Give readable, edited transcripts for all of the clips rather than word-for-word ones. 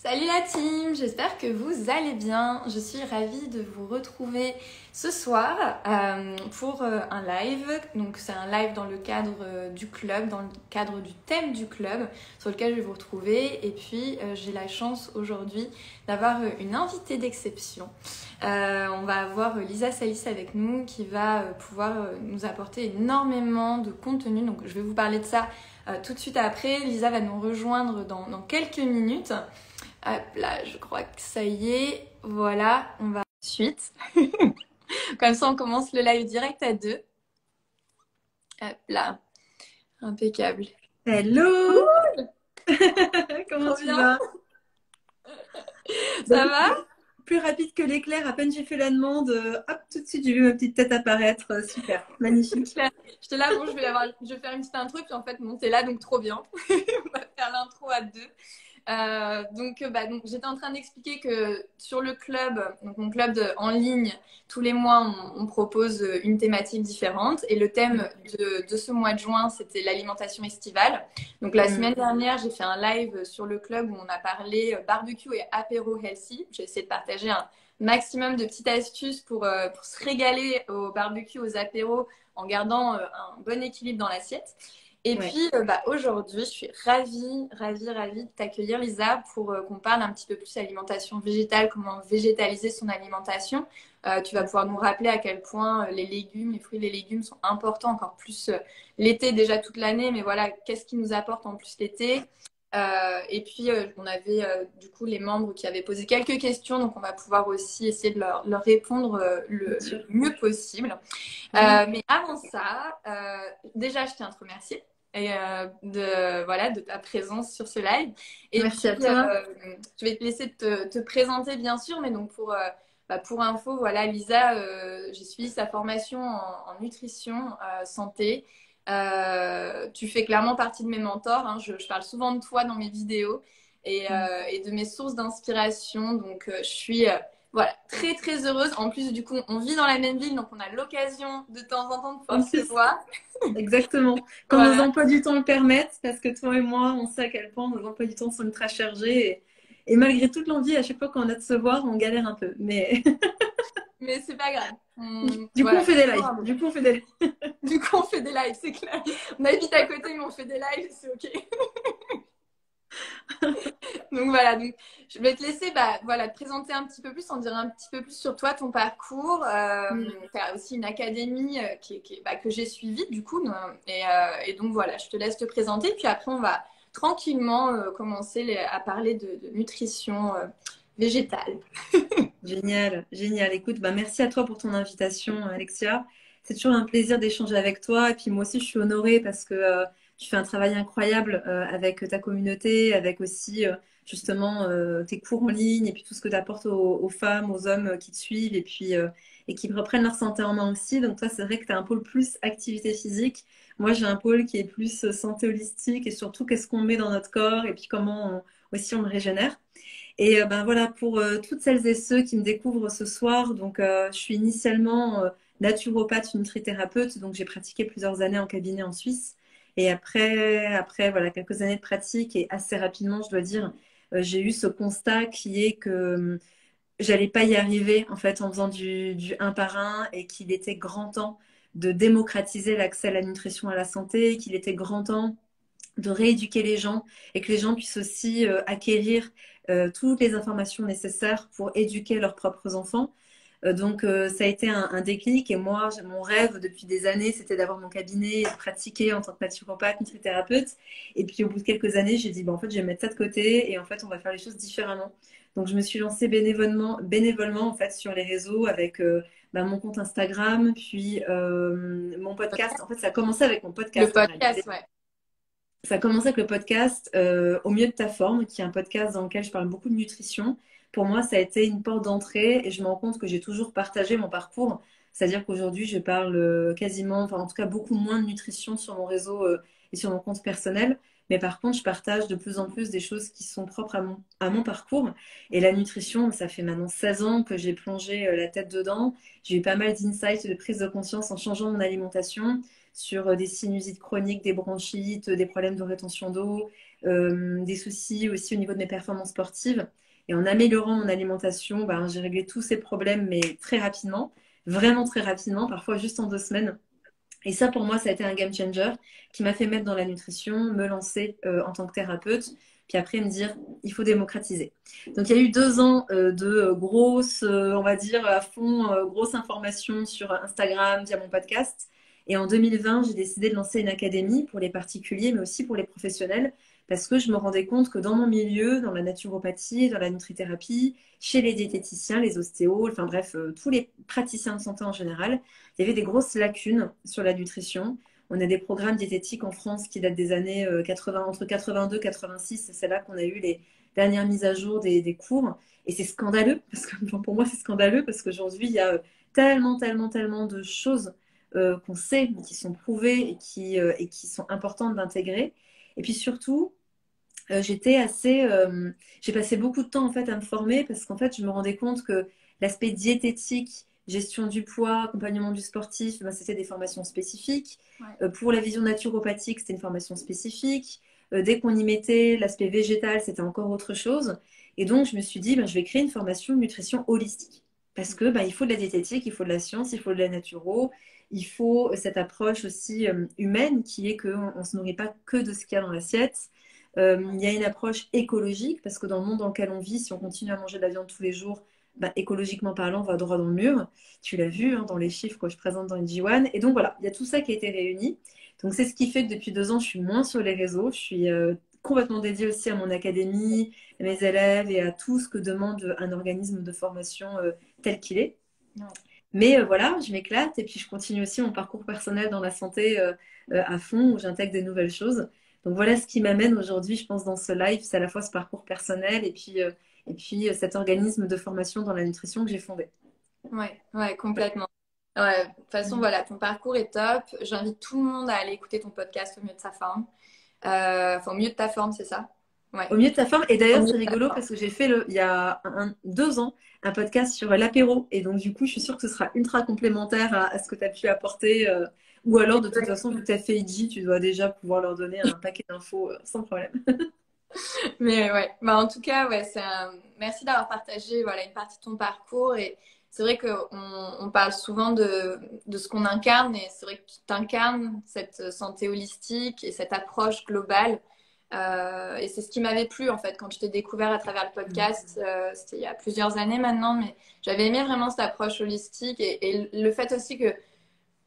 Salut la team, j'espère que vous allez bien. Je suis ravie de vous retrouver ce soir pour un live. Donc c'est un live dans le cadre du club, dans le cadre du thème du club sur lequel je vais vous retrouver. Et puis j'ai la chance aujourd'hui d'avoir une invitée d'exception. On va avoir Lisa Salis avec nous qui va pouvoir nous apporter énormément de contenu. Donc je vais vous parler de ça tout de suite après. Lisa va nous rejoindre dans quelques minutes. Hop là, je crois que ça y est. Voilà, on va suite. Comme ça, on commence le live direct à 2. Hop là, impeccable. Hello. Comment Trop tu bien. vas? Ça va? Plus rapide que l'éclair, à peine j'ai fait la demande, hop, tout de suite j'ai vu ma petite tête apparaître. Super, magnifique. J'étais là, bon, je vais faire une petite intro, puis en fait, bon, t'es là, donc trop bien. On va faire l'intro à 2. Donc j'étais en train d'expliquer que sur le club, donc mon club en ligne, tous les mois, on propose une thématique différente. Et le thème de ce mois de juin, c'était l'alimentation estivale. Donc la semaine dernière, j'ai fait un live sur le club où on a parlé barbecue et apéro healthy. J'ai essayé de partager un maximum de petites astuces pour se régaler au barbecue, aux apéros, en gardant un bon équilibre dans l'assiette. Et Ouais. puis aujourd'hui, je suis ravie de t'accueillir, Lisa, pour qu'on parle un petit peu plus alimentation végétale, comment végétaliser son alimentation. Tu vas pouvoir nous rappeler à quel point les légumes, les fruits et les légumes sont importants, encore plus l'été, déjà toute l'année, mais voilà, qu'est-ce qui nous apporte en plus l'été. Et puis, on avait du coup les membres qui avaient posé quelques questions, donc on va pouvoir aussi essayer de leur répondre le mieux possible. Mais avant ça, déjà, je tiens à te remercier et de ta présence sur ce live. Et Merci à puis, toi. je vais te laisser te présenter, bien sûr, mais donc pour info, voilà, Lisa, j'ai suivi sa formation en nutrition santé. Tu fais clairement partie de mes mentors. Hein. Je parle souvent de toi dans mes vidéos et de mes sources d'inspiration. Donc, je suis voilà, très très heureuse. En plus, du coup, on vit dans la même ville, donc on a l'occasion de temps en temps de En pouvoir se plus, voir. exactement. Quand nos Voilà. emplois du temps le permettent, parce que toi et moi, on sait à quel point nos emplois du temps sont ultra chargés. Et malgré toute l'envie, à chaque fois qu'on a de se voir, on galère un peu. Mais Mais c'est pas grave. du coup, on Voilà, fait des toujours lives. un Du coup, on fait des lives. Du coup, on fait des lives, c'est clair. On habite à côté, mais on fait des lives, c'est OK. Donc voilà, donc, je vais te laisser voilà, te présenter un petit peu plus, en dire un petit peu plus sur toi, ton parcours. Tu as aussi une académie que j'ai suivie du coup. Et donc voilà, je te laisse te présenter. Puis après, on va tranquillement commencer à parler de nutrition végétale. Génial, génial. Écoute, bah, merci à toi pour ton invitation, Alexia. C'est toujours un plaisir d'échanger avec toi. Et puis moi aussi, je suis honorée parce que tu fais un travail incroyable avec ta communauté, avec aussi justement tes cours en ligne et puis tout ce que tu apportes aux femmes, aux hommes qui te suivent et qui reprennent leur santé en main aussi. Donc toi, c'est vrai que tu as un pôle plus activité physique. Moi, j'ai un pôle qui est plus santé holistique et surtout qu'est-ce qu'on met dans notre corps et puis comment aussi on le régénère. Et ben voilà, pour toutes celles et ceux qui me découvrent ce soir, donc je suis initialement naturopathe, nutrithérapeute, donc j'ai pratiqué plusieurs années en cabinet en Suisse. Et après voilà, quelques années de pratique et assez rapidement, je dois dire, j'ai eu ce constat qui est que j'allais pas y arriver en fait en faisant du un par un et qu'il était grand temps de démocratiser l'accès à la nutrition, à la santé, qu'il était grand temps de rééduquer les gens et que les gens puissent aussi acquérir toutes les informations nécessaires pour éduquer leurs propres enfants. Donc ça a été un déclic et moi, mon rêve depuis des années, c'était d'avoir mon cabinet et de pratiquer en tant que naturopathe, nutrithérapeute. Et puis au bout de quelques années, j'ai dit, bah, en fait, je vais mettre ça de côté et en fait, on va faire les choses différemment. Donc je me suis lancée bénévolement en fait sur les réseaux avec bah, mon compte Instagram, puis mon podcast. En fait, ça a commencé avec mon Le podcast en réalité. podcast, ouais. Ça a commencé avec le podcast Au mieux de ta forme, qui est un podcast dans lequel je parle beaucoup de nutrition. Pour moi, ça a été une porte d'entrée et je me rends compte que j'ai toujours partagé mon parcours. C'est-à-dire qu'aujourd'hui, je parle quasiment, enfin en tout cas beaucoup moins de nutrition sur mon réseau et sur mon compte personnel. Mais par contre, je partage de plus en plus des choses qui sont propres à mon parcours. Et la nutrition, ça fait maintenant 16 ans que j'ai plongé la tête dedans. J'ai eu pas mal d'insights, de prise de conscience en changeant mon alimentation sur des sinusites chroniques, des bronchites, des problèmes de rétention d'eau, des soucis aussi au niveau de mes performances sportives. Et en améliorant mon alimentation, ben, j'ai réglé tous ces problèmes, mais très rapidement, vraiment très rapidement, parfois juste en 2 semaines. Et ça, pour moi, ça a été un game changer qui m'a fait mettre dans la nutrition, me lancer en tant que thérapeute, puis après me dire, il faut démocratiser. Donc, il y a eu 2 ans de grosses, on va dire, à fond, grosses informations sur Instagram, via mon podcast. Et en 2020, j'ai décidé de lancer une académie pour les particuliers, mais aussi pour les professionnels, parce que je me rendais compte que dans mon milieu, dans la naturopathie, dans la nutrithérapie, chez les diététiciens, les ostéos, enfin bref, tous les praticiens de santé en général, il y avait des grosses lacunes sur la nutrition. On a des programmes diététiques en France qui datent des années 80, entre 82 et 86. C'est là qu'on a eu les dernières mises à jour des cours. Et c'est scandaleux, parce que enfin, pour moi, c'est scandaleux, parce qu'aujourd'hui, il y a tellement, tellement, tellement de choses qu'on sait, qui sont prouvées et qui sont importantes d'intégrer. Et puis surtout, j'ai passé beaucoup de temps en fait à me former parce qu'en fait, je me rendais compte que l'aspect diététique, gestion du poids, accompagnement du sportif, ben, c'était des formations spécifiques. Ouais. Pour la vision naturopathique, c'était une formation spécifique. Dès qu'on y mettait l'aspect végétal, c'était encore autre chose. Et donc, je me suis dit, ben, je vais créer une formation de nutrition holistique. Parce que ben, il faut de la diététique, il faut de la science, il faut de la naturo, il faut cette approche aussi humaine qui est qu'on ne se nourrit pas que de ce qu'il y a dans l'assiette. Il y a une approche écologique, parce que dans le monde dans lequel on vit, si on continue à manger de la viande tous les jours, bah, écologiquement parlant, on va droit dans le mur. Tu l'as vu dans les chiffres que je présente dans le J1. Et donc voilà, il y a tout ça qui a été réuni. Donc c'est ce qui fait que depuis 2 ans, je suis moins sur les réseaux. Je suis complètement dédiée aussi à mon académie, à mes élèves et à tout ce que demande un organisme de formation tel qu'il est. Ouais. Mais voilà, je m'éclate et puis je continue aussi mon parcours personnel dans la santé à fond, où j'intègre des nouvelles choses. Donc voilà ce qui m'amène aujourd'hui, je pense, dans ce live, c'est à la fois ce parcours personnel et puis cet organisme de formation dans la nutrition que j'ai fondé. Ouais, ouais, complètement. Ouais, de toute façon, voilà, ton parcours est top. J'invite tout le monde à aller écouter ton podcast Au mieux de sa forme. Enfin, au mieux de ta forme, c'est ça? Ouais, Au mieux de ta forme. Et au d'ailleurs, mieux c'est de ta rigolo forme. parce que j'ai fait il y a 2 ans un podcast sur l'apéro. Et donc, du coup, je suis sûre que ce sera ultra complémentaire à ce que tu as pu apporter. Ou alors, de toute façon, vu que tu as fait IJ, tu dois déjà pouvoir leur donner un paquet d'infos sans problème. Mais ouais, bah, en tout cas, ouais, merci d'avoir partagé voilà, une partie de ton parcours. Et c'est vrai qu'on parle souvent de ce qu'on incarne, et c'est vrai que tu incarnes cette santé holistique et cette approche globale. Et c'est ce qui m'avait plu en fait quand je t'ai découvert à travers le podcast. C'était il y a plusieurs années maintenant, mais j'avais aimé vraiment cette approche holistique, et le fait aussi que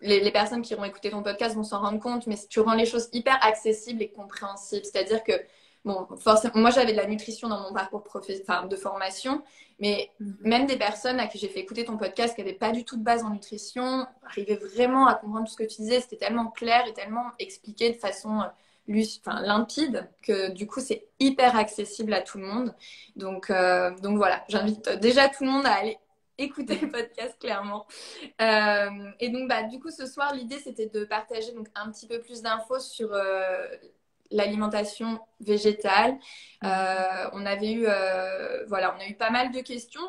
les personnes qui vont écouter ton podcast vont s'en rendre compte, mais tu rends les choses hyper accessibles et compréhensibles. C'est-à-dire que, bon, forcément, moi j'avais de la nutrition dans mon parcours de formation, mais même des personnes à qui j'ai fait écouter ton podcast qui n'avaient pas du tout de base en nutrition arrivaient vraiment à comprendre tout ce que tu disais. C'était tellement clair et tellement expliqué de façon limpide que du coup c'est hyper accessible à tout le monde. Donc voilà, j'invite déjà tout le monde à aller écouter le podcast clairement. Et donc, bah, du coup, ce soir, l'idée, c'était de partager donc, un petit peu plus d'infos sur l'alimentation végétale. On a eu pas mal de questions.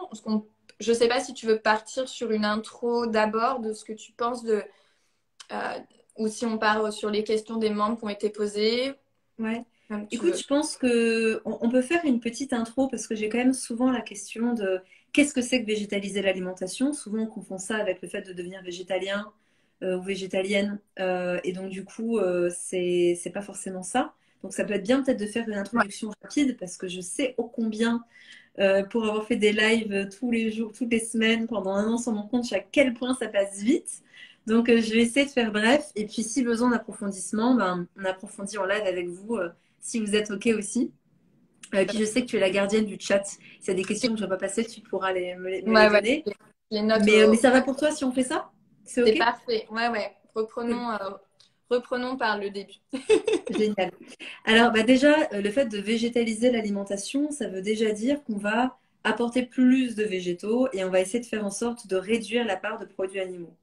Je ne sais pas si tu veux partir sur une intro d'abord de ce que tu penses euh, ou si on part sur les questions des membres qui ont été posées. Ouais. Comme tu Écoute, veux. je pense que on peut faire une petite intro parce que j'ai quand même souvent la question de qu'est-ce que c'est que végétaliser l'alimentation? Souvent, on confond ça avec le fait de devenir végétalien ou végétalienne. Et donc, du coup, c'est pas forcément ça. Donc, ça peut être bien peut-être de faire une Ouais. introduction rapide parce que je sais ô combien, pour avoir fait des lives tous les jours, toutes les semaines, pendant 1 an sur mon compte, je sais à quel point ça passe vite. Donc, je vais essayer de faire bref. Et puis, si besoin d'approfondissement, ben, on approfondit en live avec vous si vous êtes OK aussi. Et puis, je sais que tu es la gardienne du chat. S'il y a des questions que je ne vais pas passer, tu pourras me les Ouais, ouais, donner. les notes Mais ça va pour toi si on fait ça? C'est C'est OK? parfait. Ouais, ouais. Cool. Reprenons par le début. Génial. Alors, bah déjà, le fait de végétaliser l'alimentation, ça veut déjà dire qu'on va apporter plus de végétaux et on va essayer de faire en sorte de réduire la part de produits animaux.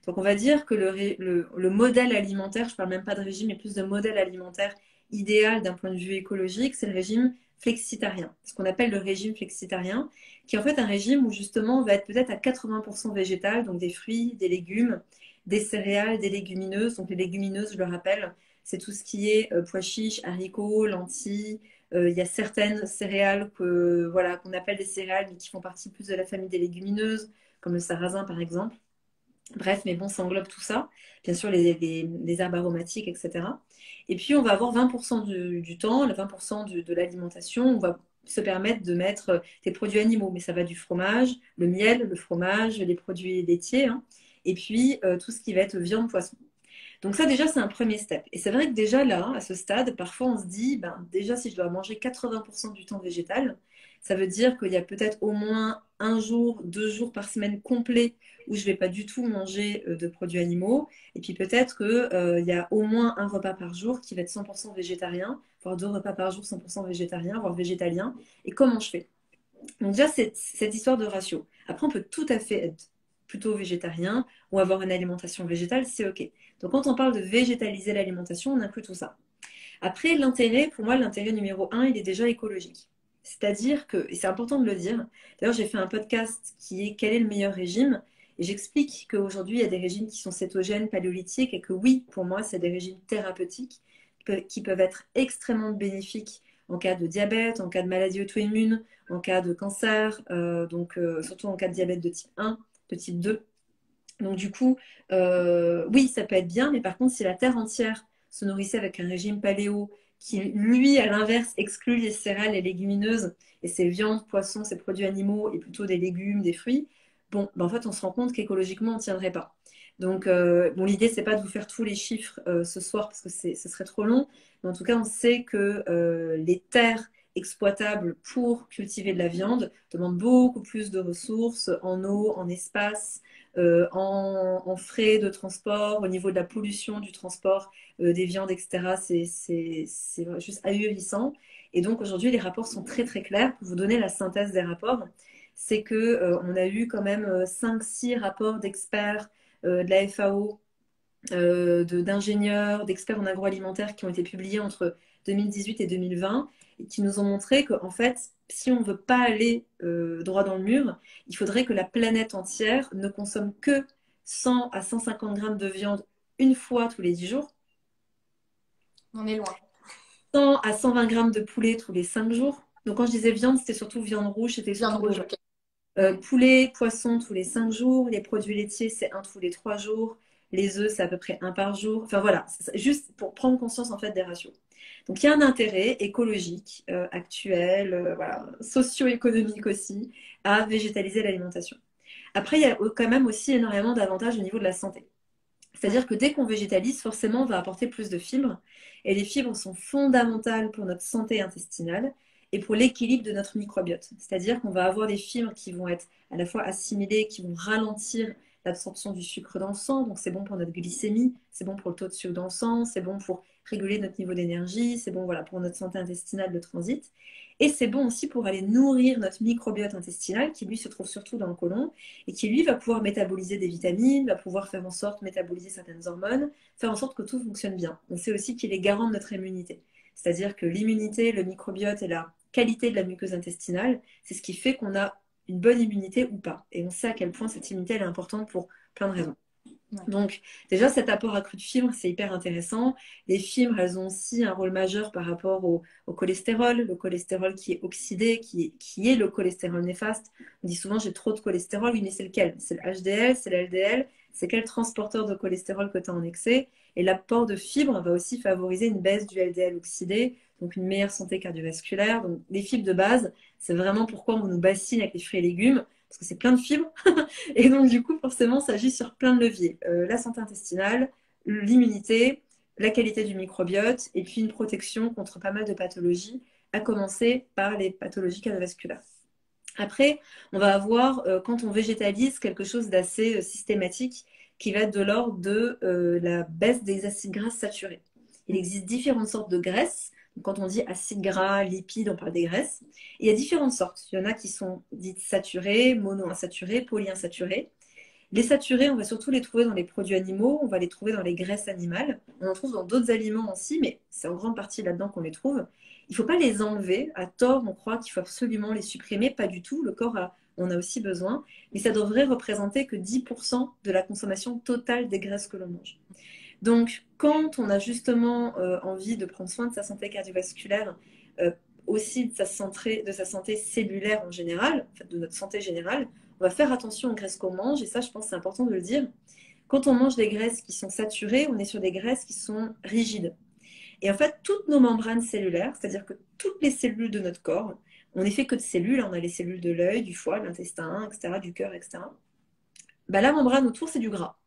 Donc, on va dire que le modèle alimentaire, je parle même pas de régime, mais plus de modèle alimentaire idéal d'un point de vue écologique, c'est le régime flexitarien, ce qu'on appelle le régime flexitarien, qui est en fait un régime où justement on va être peut-être à 80% végétal, donc des fruits, des légumes, des céréales, des légumineuses. Donc les légumineuses, je le rappelle, c'est tout ce qui est pois chiches, haricots, lentilles. Il y a certaines céréales voilà, qu'on appelle des céréales, mais qui font partie plus de la famille des légumineuses, comme le sarrasin par exemple. Bref, mais bon, ça englobe tout ça. Bien sûr, les herbes aromatiques, etc. Et puis, on va avoir 20% du temps, le 20% de l'alimentation, on va se permettre de mettre des produits animaux. Mais ça va du fromage, le miel, le fromage, les produits laitiers, hein. Et puis, tout ce qui va être viande, poisson. Donc ça, déjà, c'est un premier step. Et c'est vrai que déjà là, à ce stade, parfois, on se dit, ben, déjà, si je dois manger 80% du temps végétal, ça veut dire qu'il y a peut-être au moins un jour, 2 jours par semaine complet où je vais pas du tout manger de produits animaux. Et puis peut-être qu'il y a au moins un repas par jour qui va être 100% végétarien, voire 2 repas par jour 100% végétarien, voire végétalien. Et comment je fais? Donc déjà, c'est cette histoire de ratio. Après, on peut tout à fait être plutôt végétarien ou avoir une alimentation végétale, c'est OK. Donc quand on parle de végétaliser l'alimentation, on inclut tout ça. Après, l'intérêt, pour moi, l'intérêt numéro un, il est déjà écologique. C'est-à-dire que, et c'est important de le dire, d'ailleurs j'ai fait un podcast qui est Quel est le meilleur régime? Et j'explique qu'aujourd'hui, il y a des régimes qui sont cétogènes, paléolithiques, et que oui, pour moi, c'est des régimes thérapeutiques qui peuvent être extrêmement bénéfiques en cas de diabète, en cas de maladie auto-immune, en cas de cancer, surtout en cas de diabète de type 1, de type 2. Donc du coup, oui, ça peut être bien, mais par contre, si la Terre entière se nourrissait avec un régime paléo qui, lui, à l'inverse, exclut les céréales et légumineuses et ses viandes, poissons, ses produits animaux et plutôt des légumes, des fruits, bon, ben, en fait, on se rend compte qu'écologiquement, on ne tiendrait pas. Donc, bon, l'idée, c'est pas de vous faire tous les chiffres ce soir parce que ce serait trop long, mais en tout cas, on sait que les terres exploitables pour cultiver de la viande demandent beaucoup plus de ressources en eau, en espace, en frais de transport, au niveau de la pollution du transport des viandes, etc. C'est juste ahurissant. Et donc aujourd'hui, les rapports sont très très clairs. Pour vous donner la synthèse des rapports, c'est que on a eu quand même 5-6 rapports d'experts de la FAO, d'ingénieurs, d'experts en agroalimentaire qui ont été publiés entre 2018 et 2020 et qui nous ont montré qu'en fait, si on ne veut pas aller droit dans le mur, il faudrait que la planète entière ne consomme que 100 à 150 grammes de viande une fois tous les 10 jours, On est loin. 100 à 120 grammes de poulet tous les 5 jours. Donc quand je disais viande, c'était surtout viande rouge, c'était Viande surtout rouge, bovin. ok. Poulet, poisson tous les 5 jours. Les produits laitiers, c'est un tous les 3 jours. Les œufs, c'est à peu près un par jour. Enfin voilà, juste pour prendre conscience en fait des ratios. Donc il y a un intérêt écologique, actuel, voilà, socio-économique aussi, à végétaliser l'alimentation. Après, il y a quand même aussi énormément d'avantages au niveau de la santé. C'est-à-dire que dès qu'on végétalise, forcément, on va apporter plus de fibres. Et les fibres sont fondamentales pour notre santé intestinale et pour l'équilibre de notre microbiote. C'est-à-dire qu'on va avoir des fibres qui vont être à la fois assimilées, qui vont ralentir l'absorption du sucre dans le sang. Donc c'est bon pour notre glycémie, c'est bon pour le taux de sucre dans le sang, c'est bon pour réguler notre niveau d'énergie, c'est bon voilà, pour notre santé intestinale, de transit. Et c'est bon aussi pour aller nourrir notre microbiote intestinal qui lui se trouve surtout dans le côlon et qui lui va pouvoir métaboliser des vitamines, va pouvoir faire en sorte de métaboliser certaines hormones, faire en sorte que tout fonctionne bien. On sait aussi qu'il est garant de notre immunité. C'est-à-dire que l'immunité, le microbiote et la qualité de la muqueuse intestinale, c'est ce qui fait qu'on a une bonne immunité ou pas. Et on sait à quel point cette immunité elle est importante pour plein de raisons. Ouais. Donc, déjà, cet apport accru de fibres, c'est hyper intéressant. Les fibres, elles ont aussi un rôle majeur par rapport au cholestérol, le cholestérol qui est oxydé, qui est le cholestérol néfaste. On dit souvent, j'ai trop de cholestérol. Oui, mais c'est lequel? C'est le HDL, c'est l'LDL, c'est quel transporteur de cholestérol que tu as en excès? Et l'apport de fibres va aussi favoriser une baisse du LDL oxydé, donc une meilleure santé cardiovasculaire. Donc, les fibres de base, c'est vraiment pourquoi on nous bassine avec les fruits et légumes, parce que c'est plein de fibres. Et donc, du coup, forcément, ça agit sur plein de leviers. La santé intestinale, l'immunité, la qualité du microbiote, et puis une protection contre pas mal de pathologies, à commencer par les pathologies cardiovasculaires. Après, on va avoir, quand on végétalise, quelque chose d'assez systématique qui va être de l'ordre de la baisse des acides gras saturés. Il existe différentes sortes de graisses. Donc, quand on dit acides gras, lipides, on parle des graisses. Et il y a différentes sortes. Il y en a qui sont dites saturées, monoinsaturées, polyinsaturées. Les saturés, on va surtout les trouver dans les produits animaux, on va les trouver dans les graisses animales. On en trouve dans d'autres aliments aussi, mais c'est en grande partie là-dedans qu'on les trouve. Il ne faut pas les enlever. À tort, on croit qu'il faut absolument les supprimer. Pas du tout. Le corps en a aussi besoin. Mais ça devrait représenter que 10% de la consommation totale des graisses que l'on mange. Donc, quand on a justement envie de prendre soin de sa santé cardiovasculaire, euh, aussi de sa santé cellulaire en général, en fait, de notre santé générale, on va faire attention aux graisses qu'on mange. Et ça, je pense que c'est important de le dire. Quand on mange des graisses qui sont saturées, on est sur des graisses qui sont rigides. Et en fait, toutes nos membranes cellulaires, c'est-à-dire que toutes les cellules de notre corps, on n'est fait que de cellules, on a les cellules de l'œil, du foie, de l'intestin, etc., du cœur, etc. Bah, la membrane autour, c'est du gras.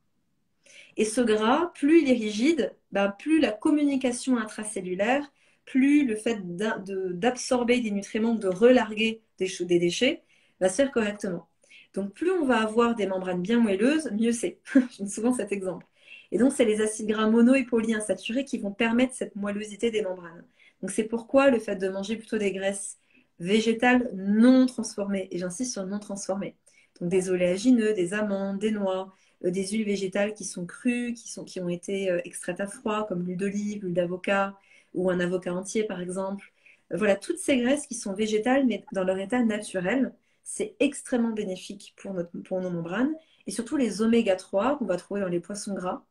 Et ce gras, plus il est rigide, bah, plus la communication intracellulaire, plus le fait d'absorber des nutriments, de relarguer des déchets, va se faire correctement. Donc plus on va avoir des membranes bien moelleuses, mieux c'est. Je donne souvent cet exemple. Et donc c'est les acides gras mono et polyinsaturés qui vont permettre cette moellosité des membranes. Donc c'est pourquoi le fait de manger plutôt des graisses végétales non transformées, et j'insiste sur non transformées, donc des oléagineux, des amandes, des noix, des huiles végétales qui sont crues, qui ont été extraites à froid, comme l'huile d'olive, l'huile d'avocat ou un avocat entier par exemple. Voilà, toutes ces graisses qui sont végétales mais dans leur état naturel, c'est extrêmement bénéfique pour nos membranes. Et surtout les oméga 3 qu'on va trouver dans les poissons gras,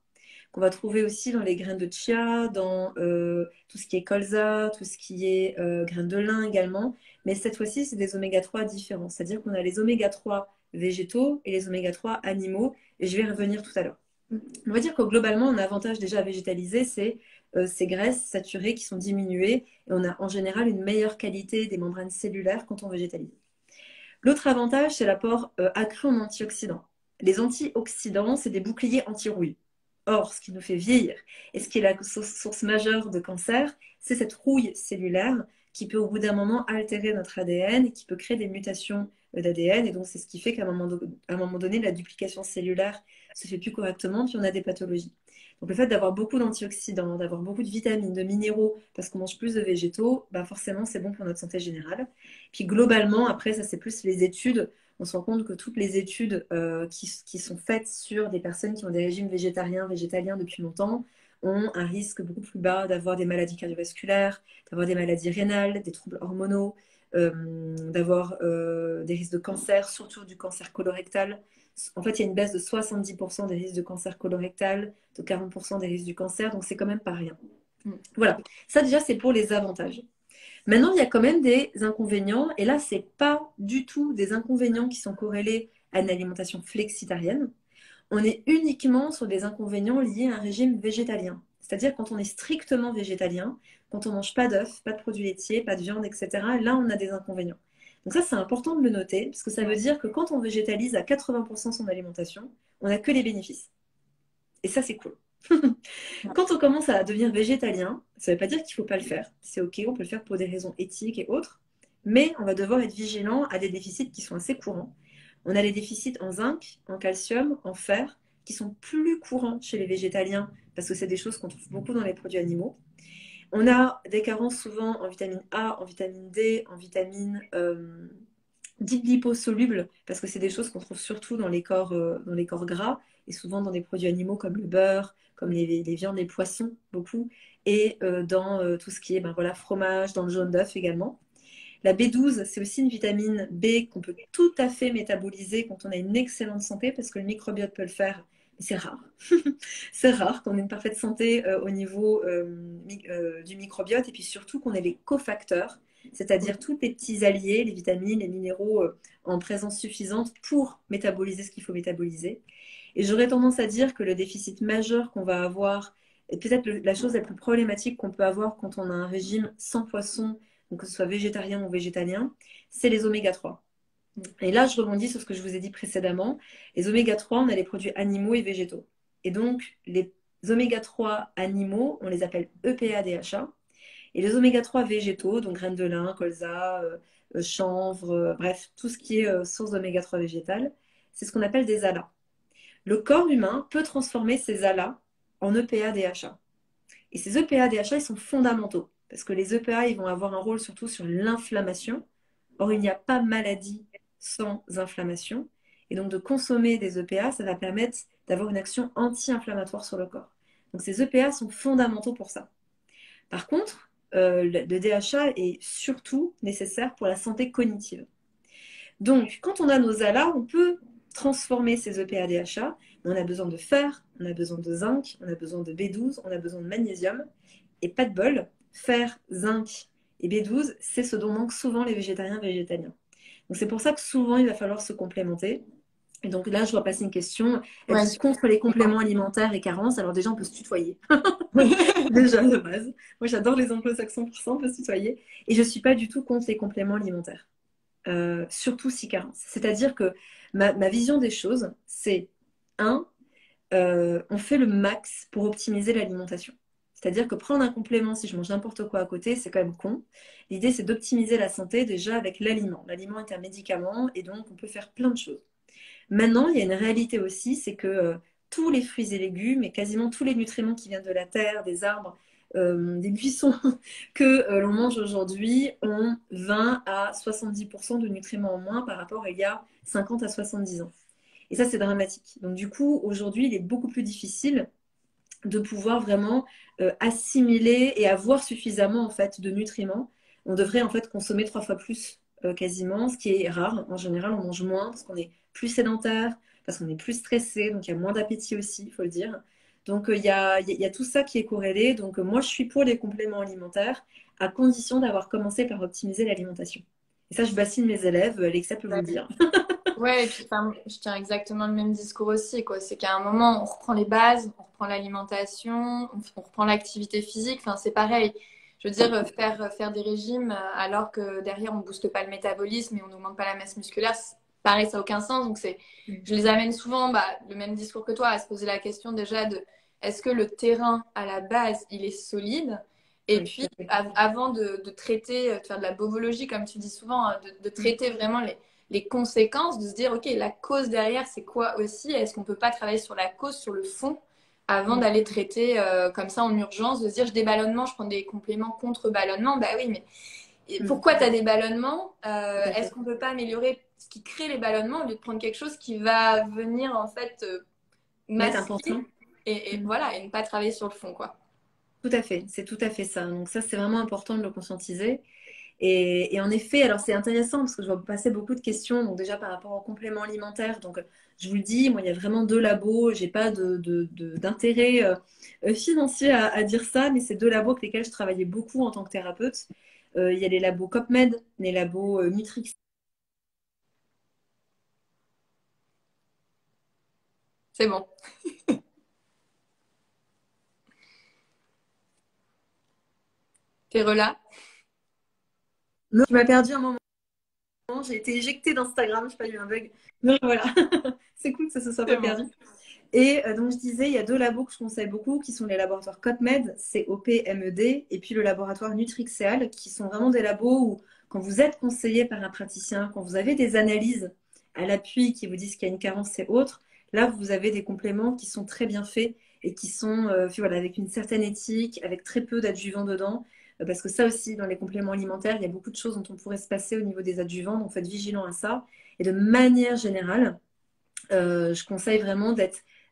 qu'on va trouver aussi dans les graines de chia, dans tout ce qui est colza, tout ce qui est graines de lin également. Mais cette fois-ci, c'est des oméga 3 différents. C'est-à-dire qu'on a les oméga 3 végétaux et les oméga 3 animaux. Et je vais y revenir tout à l'heure. On va dire que globalement, un avantage déjà à végétaliser, c'est ces graisses saturées qui sont diminuées. Et on a en général une meilleure qualité des membranes cellulaires quand on végétalise. L'autre avantage, c'est l'apport accru en antioxydants. Les antioxydants, c'est des boucliers anti-rouille. Or, ce qui nous fait vieillir et ce qui est la source majeure de cancer, c'est cette rouille cellulaire qui peut au bout d'un moment altérer notre ADN et qui peut créer des mutations d'ADN. Et donc, c'est ce qui fait qu'à un moment donné, la duplication cellulaire se fait plus correctement, puis on a des pathologies. Donc, le fait d'avoir beaucoup d'antioxydants, d'avoir beaucoup de vitamines, de minéraux, parce qu'on mange plus de végétaux, bah forcément, c'est bon pour notre santé générale. Puis globalement, après, ça c'est plus les études. On se rend compte que toutes les études qui sont faites sur des personnes qui ont des régimes végétariens, végétaliens depuis longtemps, ont un risque beaucoup plus bas d'avoir des maladies cardiovasculaires, d'avoir des maladies rénales, des troubles hormonaux, d'avoir des risques de cancer, surtout du cancer colorectal. En fait, il y a une baisse de 70% des risques de cancer colorectal, de 40% des risques du cancer, donc c'est quand même pas rien. Voilà, ça déjà c'est pour les avantages. Maintenant, il y a quand même des inconvénients, et là, c'est pas du tout des inconvénients qui sont corrélés à une alimentation flexitarienne. On est uniquement sur des inconvénients liés à un régime végétalien. C'est-à-dire quand on est strictement végétalien, quand on mange pas d'œufs, pas de produits laitiers, pas de viande, etc., là, on a des inconvénients. Donc ça, c'est important de le noter, parce que ça veut dire que quand on végétalise à 80% son alimentation, on n'a que les bénéfices. Et ça, c'est cool. Quand on commence à devenir végétalien, ça ne veut pas dire qu'il ne faut pas le faire. C'est OK, on peut le faire pour des raisons éthiques et autres, mais on va devoir être vigilant à des déficits qui sont assez courants. On a les déficits en zinc, en calcium, en fer, qui sont plus courants chez les végétaliens, parce que c'est des choses qu'on trouve beaucoup dans les produits animaux. On a des carences souvent en vitamine A, en vitamine D, en vitamines dites liposolubles, parce que c'est des choses qu'on trouve surtout dans les corps gras, et souvent dans des produits animaux comme le beurre, comme les viandes, les poissons, beaucoup, et dans tout ce qui est voilà, fromage, dans le jaune d'œuf également. La B12, c'est aussi une vitamine B qu'on peut tout à fait métaboliser quand on a une excellente santé, parce que le microbiote peut le faire, mais c'est rare. C'est rare qu'on ait une parfaite santé au niveau du microbiote, et puis surtout qu'on ait les cofacteurs, c'est-à-dire tous les petits alliés, les vitamines, les minéraux en présence suffisante pour métaboliser ce qu'il faut métaboliser. Et j'aurais tendance à dire que le déficit majeur qu'on va avoir, et peut-être la chose la plus problématique qu'on peut avoir quand on a un régime sans poisson, donc que ce soit végétarien ou végétalien, c'est les oméga 3. Et là, je rebondis sur ce que je vous ai dit précédemment. Les oméga 3, on a les produits animaux et végétaux. Et donc, les oméga 3 animaux, on les appelle EPA, DHA. Et les oméga 3 végétaux, donc graines de lin, colza, chanvre, bref, tout ce qui est source d'oméga 3 végétale, c'est ce qu'on appelle des ALA. Le corps humain peut transformer ces ALA en EPA, DHA. Et ces EPA, DHA, ils sont fondamentaux. Parce que les EPA, ils vont avoir un rôle surtout sur l'inflammation. Or, il n'y a pas maladie sans inflammation. Et donc, de consommer des EPA, ça va permettre d'avoir une action anti-inflammatoire sur le corps. Donc, ces EPA sont fondamentaux pour ça. Par contre, le DHA est surtout nécessaire pour la santé cognitive. Donc, quand on a nos ALA, on peut transformer ces EPA DHA, on a besoin de fer, on a besoin de zinc, on a besoin de B12, on a besoin de magnésium. Et pas de bol, fer, zinc et B12, c'est ce dont manquent souvent les végétariens végétaliens. Donc c'est pour ça que souvent il va falloir se complémenter. Et donc là, je dois passer une question. Ouais, Êtes-vous contre les compléments alimentaires et carences? Alors déjà, on peut se tutoyer. Déjà de base. Moi, j'adore les anglo-saxons pour ça, on peut se tutoyer. Et je ne suis pas du tout contre les compléments alimentaires. Surtout si carence. C'est-à-dire que ma vision des choses, c'est un, on fait le max pour optimiser l'alimentation. C'est-à-dire que prendre un complément si je mange n'importe quoi à côté, c'est quand même con. L'idée, c'est d'optimiser la santé déjà avec l'aliment. L'aliment est un médicament et donc on peut faire plein de choses. Maintenant, il y a une réalité aussi, c'est que tous les fruits et légumes et quasiment tous les nutriments qui viennent de la terre, des arbres, des buissons que l'on mange aujourd'hui ont 20 à 70% de nutriments en moins par rapport à il y a 50 à 70 ans. Et ça, c'est dramatique. Donc du coup, aujourd'hui, il est beaucoup plus difficile de pouvoir vraiment assimiler et avoir suffisamment en fait de nutriments. On devrait en fait consommer 3 fois plus quasiment, ce qui est rare. En général, on mange moins parce qu'on est plus sédentaire, parce qu'on est plus stressé, donc il y a moins d'appétit aussi, il faut le dire. Donc il y a tout ça qui est corrélé. Donc moi, je suis pour les compléments alimentaires à condition d'avoir commencé par optimiser l'alimentation. Et ça, je bassine mes élèves, Alexa peut vous le ouais. dire. Ouais, et puis enfin, je tiens exactement le même discours aussi, quoi. C'est qu'à un moment, on reprend les bases, on reprend l'alimentation, on reprend l'activité physique. Enfin, c'est pareil. Je veux dire, faire des régimes alors que derrière, on booste pas le métabolisme et on n'augmente pas la masse musculaire, pareil, ça n'a aucun sens. Donc, je les amène souvent, bah, le même discours que toi, à se poser la question déjà de est-ce que le terrain, à la base, il est solide? Et Oui, tout puis, à fait. avant de traiter, de faire de la bovologie, comme tu dis souvent, hein, de traiter vraiment les conséquences, de se dire, OK, la cause derrière, c'est quoi aussi? Est-ce qu'on peut pas travailler sur la cause, sur le fond, avant Mm, d'aller traiter comme ça en urgence, de se dire, je des ballonnements, je prends des compléments contre ballonnement? Bah oui, mais mm, pourquoi tu as des ballonnements? tout à Est-ce fait. qu'on peut pas améliorer ce qui crée les ballonnements au lieu de prendre quelque chose qui va venir en fait Mettre un masquer pansement. et voilà, et ne pas travailler sur le fond, quoi. Tout à fait, c'est tout à fait ça. Donc ça, c'est vraiment important de le conscientiser. Et en effet, alors c'est intéressant parce que je vois passer beaucoup de questions, donc déjà par rapport aux compléments alimentaires. Donc je vous le dis, moi il y a vraiment 2 labos, j'ai pas d'intérêt financier à dire ça, mais c'est 2 labos avec lesquels je travaillais beaucoup en tant que thérapeute. Il y a les labos CopMed, les labos Nutrix. C'est bon. T'es relâ? Non, tu m'as perdu un moment, j'ai été éjectée d'Instagram, je sais pas, il y a eu un bug. Mais voilà, c'est cool que ça se soit C'est pas bon. perdu. Et donc, je disais, il y a 2 labos que je conseille beaucoup, qui sont les laboratoires COPMED, COPMED, et puis le laboratoire Nutrixeal, qui sont vraiment des labos où, quand vous êtes conseillé par un praticien, quand vous avez des analyses à l'appui qui vous disent qu'il y a une carence et autres, là, vous avez des compléments qui sont très bien faits et qui sont voilà, avec une certaine éthique, avec très peu d'adjuvants dedans. Parce que ça aussi, dans les compléments alimentaires, il y a beaucoup de choses dont on pourrait se passer au niveau des adjuvants, donc faites vigilant à ça. Et de manière générale, je conseille vraiment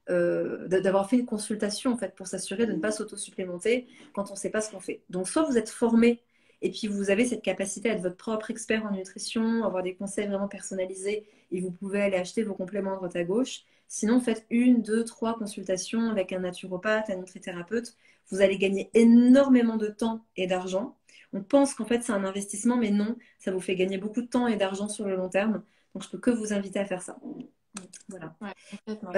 d'avoir fait une consultation en fait pour s'assurer de ne pas s'auto-supplémenter quand on ne sait pas ce qu'on fait. Donc soit vous êtes formé et puis vous avez cette capacité à être votre propre expert en nutrition, avoir des conseils vraiment personnalisés et vous pouvez aller acheter vos compléments à droite à gauche. Sinon, faites 1, 2, 3 consultations avec un naturopathe, un nutrithérapeute. Vous allez gagner énormément de temps et d'argent. On pense qu'en fait c'est un investissement, mais non, ça vous fait gagner beaucoup de temps et d'argent sur le long terme. Donc je peux que vous inviter à faire ça. Voilà. Ouais, complètement.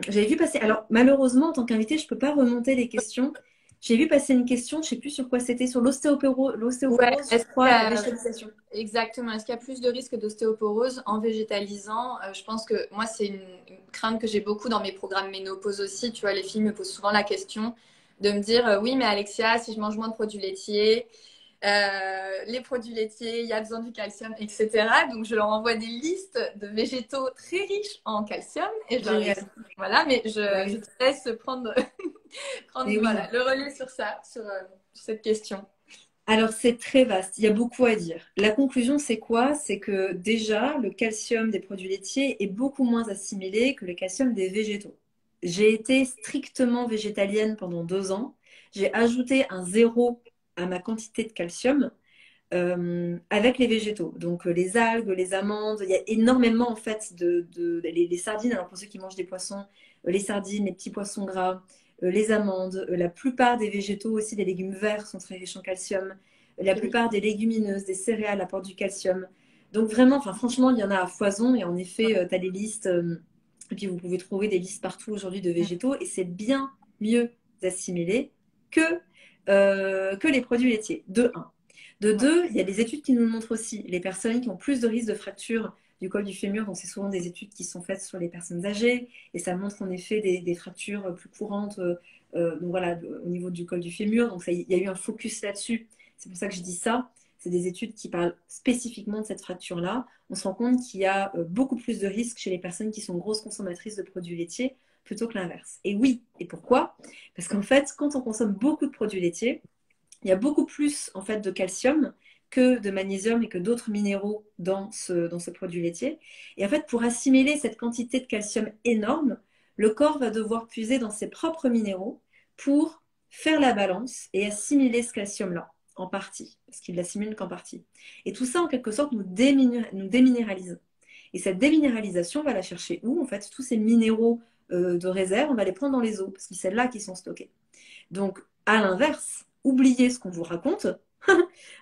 J'avais vu passer. Alors, malheureusement, en tant qu'invité, je ne peux pas remonter les questions. J'ai vu passer une question, je ne sais plus sur quoi c'était, sur Ouais, l'ostéoporose, je est-ce qu'il crois, y et la a végétalisation. exactement, est-ce qu'il y a plus de risques d'ostéoporose en végétalisant? Je pense que moi, c'est une crainte que j'ai beaucoup dans mes programmes ménopause aussi. Tu vois, les filles me posent souvent la question de me dire oui, mais Alexia, si je mange moins de produits laitiers, les produits laitiers, il y a besoin du calcium, etc. Donc, je leur envoie des listes de végétaux très riches en calcium et je leur Génial. explique. Voilà, mais Bah je oui. te laisse prendre, Et oui. voilà, le relais sur ça, sur cette question. Alors, c'est très vaste. Il y a beaucoup à dire. La conclusion, c'est quoi? C'est que déjà, le calcium des produits laitiers est beaucoup moins assimilé que le calcium des végétaux. J'ai été strictement végétalienne pendant 2 ans. J'ai ajouté un zéro à ma quantité de calcium. avec les végétaux. Donc les algues, les amandes, il y a énormément en fait les sardines. Alors pour ceux qui mangent des poissons, les sardines, les petits poissons gras, les amandes, la plupart des végétaux aussi, des légumes verts sont très riches en calcium. La Ok. plupart des légumineuses, des céréales apportent du calcium. Donc vraiment, enfin franchement, il y en a à foison et en effet, tu as des listes. Et puis vous pouvez trouver des listes partout aujourd'hui de végétaux et c'est bien mieux assimilé que, que les produits laitiers, de un. De Ouais. deux, il y a des études qui nous montrent aussi les personnes qui ont plus de risques de fracture du col du fémur. Donc, c'est souvent des études qui sont faites sur les personnes âgées et ça montre en effet des fractures plus courantes donc voilà, au niveau du col du fémur. Donc, il y a eu un focus là-dessus. C'est pour ça que je dis ça. C'est des études qui parlent spécifiquement de cette fracture-là. On se rend compte qu'il y a beaucoup plus de risques chez les personnes qui sont grosses consommatrices de produits laitiers plutôt que l'inverse. Et oui, et pourquoi? Parce qu'en fait, quand on consomme beaucoup de produits laitiers, il y a beaucoup plus en fait de calcium que de magnésium et que d'autres minéraux dans ce produit laitier. Et en fait, pour assimiler cette quantité de calcium énorme, le corps va devoir puiser dans ses propres minéraux pour faire la balance et assimiler ce calcium-là, en partie, parce qu'il l'assimile qu'en partie. Et tout ça, en quelque sorte, nous déminéralise. Et cette déminéralisation, on va la chercher où? En fait, tous ces minéraux de réserve, on va les prendre dans les eaux, parce que c'est là qu'ils sont stockés. Donc, à l'inverse, oubliez ce qu'on vous raconte.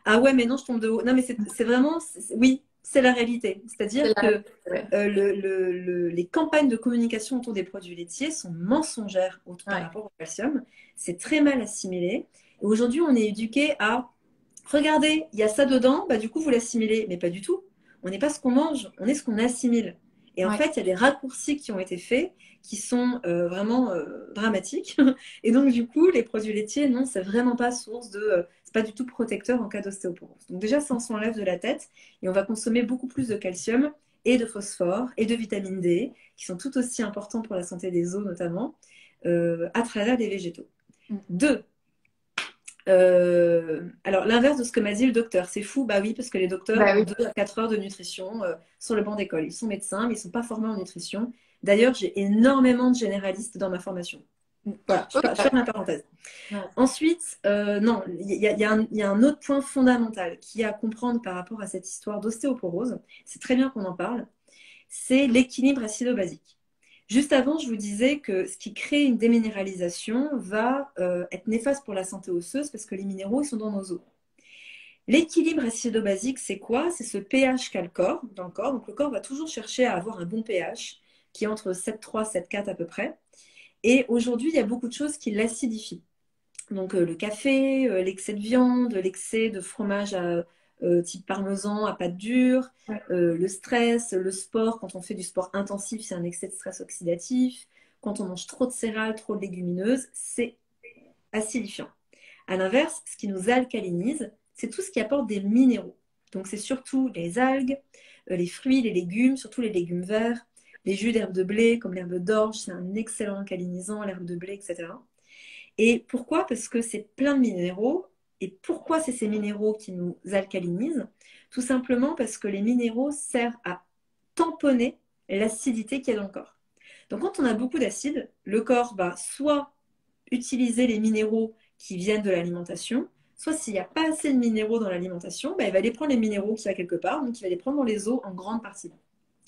Ah ouais, mais non, je tombe de haut. Non, mais c'est vraiment, oui, c'est la réalité. C'est-à-dire C'est que ouais. les campagnes de communication autour des produits laitiers sont mensongères par Ouais. rapport au calcium. C'est très mal assimilé. Et aujourd'hui, on est éduqué à, regardez, il y a ça dedans, bah du coup, vous l'assimilez. Mais pas du tout. On n'est pas ce qu'on mange, on est ce qu'on assimile. Et en Ouais. fait, il y a des raccourcis qui ont été faits qui sont vraiment dramatiques. Et donc, du coup, les produits laitiers, non, c'est vraiment pas source de. C'est pas du tout protecteur en cas d'ostéoporose. Donc, déjà, ça, on s'enlève de la tête et on va consommer beaucoup plus de calcium et de phosphore et de vitamine D, qui sont tout aussi importants pour la santé des os, notamment, à travers des végétaux. Mm. Deux, alors, l'inverse de ce que m'a dit le docteur, c'est fou, bah oui, parce que les docteurs Bah ont oui. 2 à 4 heures de nutrition sur le banc d'école. Ils sont médecins, mais ils ne sont pas formés en nutrition. D'ailleurs, j'ai énormément de généralistes dans ma formation. Mm. Voilà, Oui, je ferme la parenthèse. ouais. Ensuite, non, il y a un autre point fondamental qui est à comprendre par rapport à cette histoire d'ostéoporose. C'est très bien qu'on en parle. C'est l'équilibre acido-basique. Juste avant, je vous disais que ce qui crée une déminéralisation va être néfaste pour la santé osseuse parce que les minéraux, ils sont dans nos os. L'équilibre acido-basique, c'est quoi? C'est ce pH qu'a le corps dans le corps. Donc le corps va toujours chercher à avoir un bon pH qui est entre 7,3 et 7,4 à peu près. Et aujourd'hui, il y a beaucoup de choses qui l'acidifient. Donc le café, l'excès de viande, l'excès de fromage type parmesan à pâte dure, Ouais. le stress, le sport. Quand on fait du sport intensif, c'est un excès de stress oxydatif. Quand on mange trop de céréales, trop de légumineuses, c'est acidifiant. À l'inverse, ce qui nous alcalinise, c'est tout ce qui apporte des minéraux. Donc c'est surtout les algues, les fruits, les légumes, surtout les légumes verts, les jus d'herbe de blé comme l'herbe d'orge, c'est un excellent alcalinisant, l'herbe de blé, etc. Et pourquoi? Parce que c'est plein de minéraux. Et pourquoi c'est ces minéraux qui nous alcalinisent? Tout simplement parce que les minéraux servent à tamponner l'acidité qu'il y a dans le corps. Donc quand on a beaucoup d'acide, le corps va soit utiliser les minéraux qui viennent de l'alimentation, soit s'il n'y a pas assez de minéraux dans l'alimentation, bah, il va aller prendre les minéraux qu'il y a quelque part, donc il va les prendre dans les os en grande partie.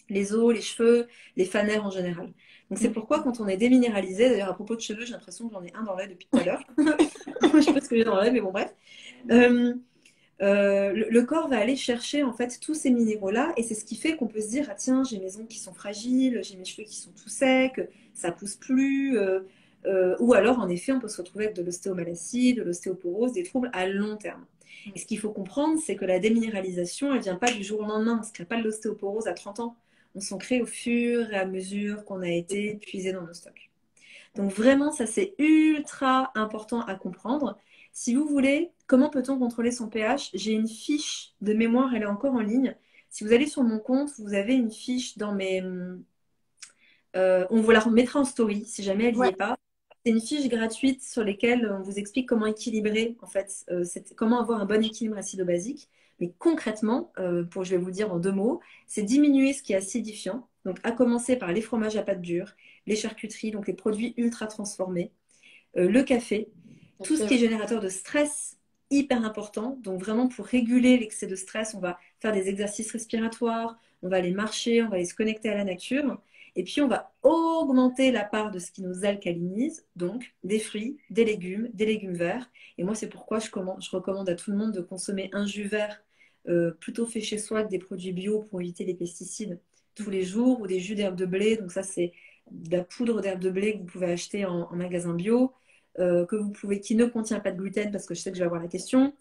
Les os, les cheveux, les fanères en général. Donc c'est Mm. pourquoi quand on est déminéralisé, d'ailleurs à propos de cheveux, j'ai l'impression que j'en ai un dans l'œil depuis tout à l'heure. Je sais pas ce que j'ai dans l'œil, mais bon bref. Euh, le corps va aller chercher en fait tous ces minéraux-là et c'est ce qui fait qu'on peut se dire ah tiens j'ai mes ongles qui sont fragiles, j'ai mes cheveux qui sont tout secs, ça pousse plus, ou alors en effet on peut se retrouver avec de l'ostéomalacie, de l'ostéoporose, des troubles à long terme. Et ce qu'il faut comprendre c'est que la déminéralisation elle vient pas du jour au lendemain, on se crée pas de l'ostéoporose à 30 ans, on s'en crée au fur et à mesure qu'on a été puisé dans nos stocks. Donc vraiment, ça c'est ultra important à comprendre. Si vous voulez, comment peut-on contrôler son pH? J'ai une fiche de mémoire, elle est encore en ligne. Si vous allez sur mon compte, vous avez une fiche dans mes... on vous la remettra en story si jamais elle n'y Ouais. est pas. C'est une fiche gratuite sur laquelle on vous explique comment équilibrer, en fait, comment avoir un bon équilibre acido-basique. Mais concrètement, je vais vous le dire en 2 mots, c'est diminuer ce qui est acidifiant, donc à commencer par les fromages à pâte dure, les charcuteries, donc les produits ultra transformés, le café, Ça tout ce fait, qui est générateur de stress hyper important. Donc vraiment pour réguler l'excès de stress, on va faire des exercices respiratoires, on va aller marcher, on va aller se connecter à la nature. Et puis on va augmenter la part de ce qui nous alcalinise, donc des fruits, des légumes verts. Et moi c'est pourquoi je recommande à tout le monde de consommer un jus vert plutôt fait chez soi que des produits bio pour éviter les pesticides tous les jours, ou des jus d'herbe de blé. Donc ça c'est de la poudre d'herbe de blé que vous pouvez acheter en magasin bio, qui ne contient pas de gluten, parce que je sais que je vais avoir la question.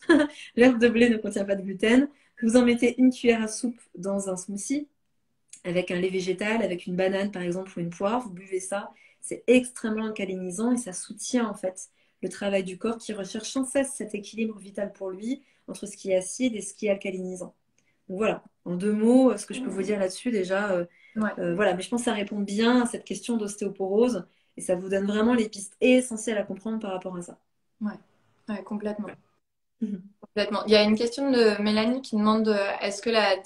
L'herbe de blé ne contient pas de gluten. Vous en mettez une cuillère à soupe dans un smoothie avec un lait végétal, avec une banane par exemple ou une poire. Vous buvez ça, c'est extrêmement alcalinisant et ça soutient en fait le travail du corps qui recherche sans cesse cet équilibre vital pour lui entre ce qui est acide et ce qui est alcalinisant. Donc voilà, en deux mots, ce que je peux vous dire là-dessus déjà, Ouais, voilà, mais je pense que ça répond bien à cette question d'ostéoporose et ça vous donne vraiment les pistes essentielles à comprendre par rapport à ça. ouais, ouais, complètement. Mhm. Complètement. Il y a une question de Mélanie qui demande est-ce que la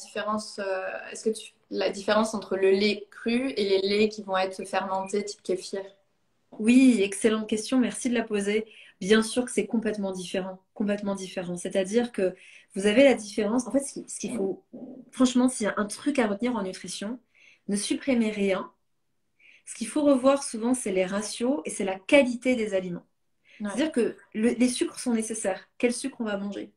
différence entre le lait cru et les laits qui vont être fermentés type kéfir? Oui, excellente question, merci de la poser. Bien sûr que c'est complètement différent, complètement différent. C'est-à-dire que vous avez la différence. En fait, ce qu'il faut, franchement, s'il y a un truc à retenir en nutrition, ne supprimez rien. Ce qu'il faut revoir souvent, c'est les ratios et c'est la qualité des aliments. Ouais, C'est-à-dire que les sucres sont nécessaires. Quel sucre on va manger?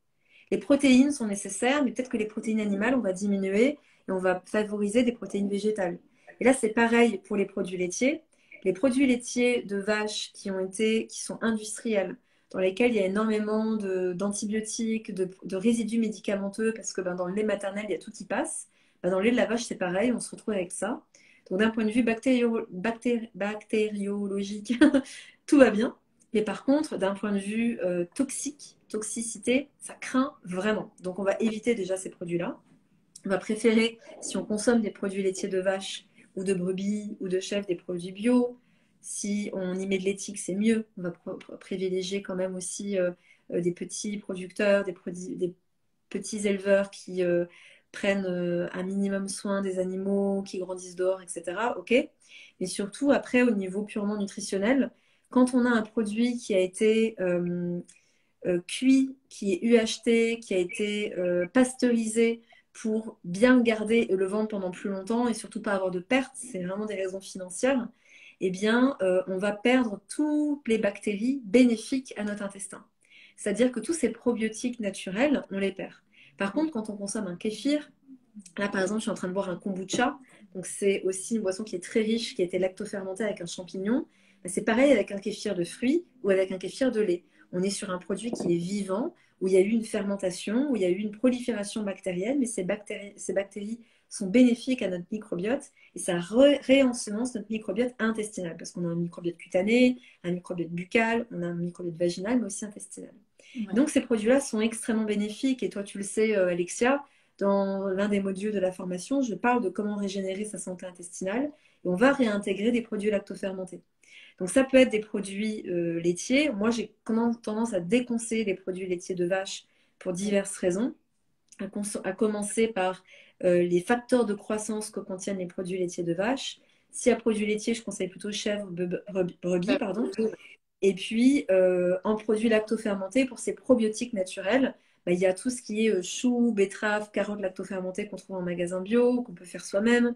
Les protéines sont nécessaires, mais peut-être que les protéines animales, on va diminuer et on va favoriser des protéines végétales. Et là, c'est pareil pour les produits laitiers. Les produits laitiers de vaches qui sont industriels, dans lesquels il y a énormément d'antibiotiques, de résidus médicamenteux, parce que ben, dans le lait maternel, il y a tout qui passe. Ben, dans le lait de la vache, c'est pareil, on se retrouve avec ça. Donc d'un point de vue bactériologique, tout va bien. Mais par contre, d'un point de vue toxicité, ça craint vraiment. Donc on va éviter déjà ces produits-là. On va préférer, si on consomme des produits laitiers de vache ou de brebis ou de chèvre, des produits bio. Si on y met de l'éthique, c'est mieux. On va privilégier quand même aussi des petits producteurs, des petits éleveurs qui prennent un minimum soin des animaux, qui grandissent dehors, etc. Ok. Mais surtout, après, au niveau purement nutritionnel, quand on a un produit qui a été cuit, qui est UHT, qui a été pasteurisé pour bien le garder et le vendre pendant plus longtemps et surtout pas avoir de pertes, c'est vraiment des raisons financières, eh bien, on va perdre toutes les bactéries bénéfiques à notre intestin. C'est-à-dire que tous ces probiotiques naturels, on les perd. Par contre, quand on consomme un kéfir, là par exemple, je suis en train de boire un kombucha, donc c'est aussi une boisson qui est très riche, qui a été lactofermentée avec un champignon. C'est pareil avec un kéfir de fruits ou avec un kéfir de lait. On est sur un produit qui est vivant, où il y a eu une fermentation, où il y a eu une prolifération bactérienne, mais ces bactéries sont bénéfiques à notre microbiote et ça réensemence notre microbiote intestinal, parce qu'on a un microbiote cutané, un microbiote buccal, on a un microbiote vaginal, mais aussi intestinal. ouais, Donc ces produits-là sont extrêmement bénéfiques et toi tu le sais, Alexia, dans l'un des modules de la formation, je parle de comment régénérer sa santé intestinale et on va réintégrer des produits lactofermentés. Donc ça peut être des produits laitiers. Moi, j'ai tendance à déconseiller les produits laitiers de vache pour diverses raisons, à commencer par les facteurs de croissance que contiennent les produits laitiers de vache. Si à produits laitiers, je conseille plutôt chèvre, brebis, ouais, pardon. Et puis, en produits lactofermentés, pour ces probiotiques naturels, bah, il y a tout ce qui est choux, betteraves, carottes lactofermentées qu'on trouve en magasin bio, qu'on peut faire soi-même.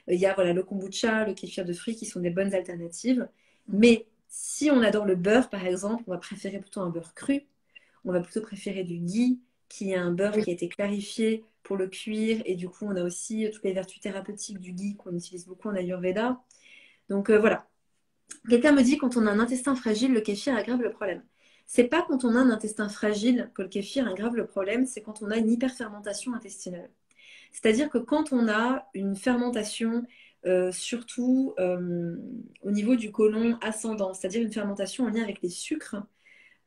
Il y a voilà, le kombucha, le kéfir de fruits qui sont des bonnes alternatives. Mais si on adore le beurre, par exemple, on va préférer plutôt un beurre cru. On va plutôt préférer du ghee, qui est un beurre oui, qui a été clarifié pour le cuire. Et du coup, on a aussi toutes les vertus thérapeutiques du ghee qu'on utilise beaucoup en Ayurveda. Donc voilà. Quelqu'un me dit quand on a un intestin fragile, le kéfir aggrave le problème. C'est pas quand on a un intestin fragile que le kéfir aggrave le problème, c'est quand on a une hyperfermentation intestinale. C'est-à-dire que quand on a une fermentation, surtout au niveau du côlon ascendant, c'est-à-dire une fermentation en lien avec les sucres,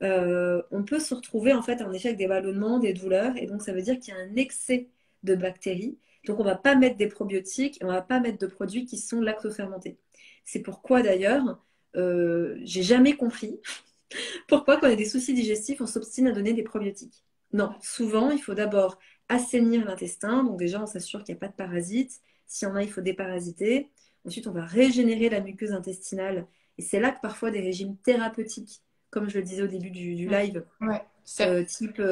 on peut se retrouver en fait en effet avec des ballonnements, des douleurs, et donc ça veut dire qu'il y a un excès de bactéries. Donc on ne va pas mettre des probiotiques, et on ne va pas mettre de produits qui sont lactofermentés. C'est pourquoi d'ailleurs, j'ai jamais compris pourquoi quand on a des soucis digestifs, on s'obstine à donner des probiotiques. Non, souvent il faut d'abord assainir l'intestin, donc déjà on s'assure qu'il n'y a pas de parasites. S'il y en a, il faut déparasiter. Ensuite, on va régénérer la muqueuse intestinale. Et c'est là que parfois des régimes thérapeutiques, comme je le disais au début du ouais, live, ouais, type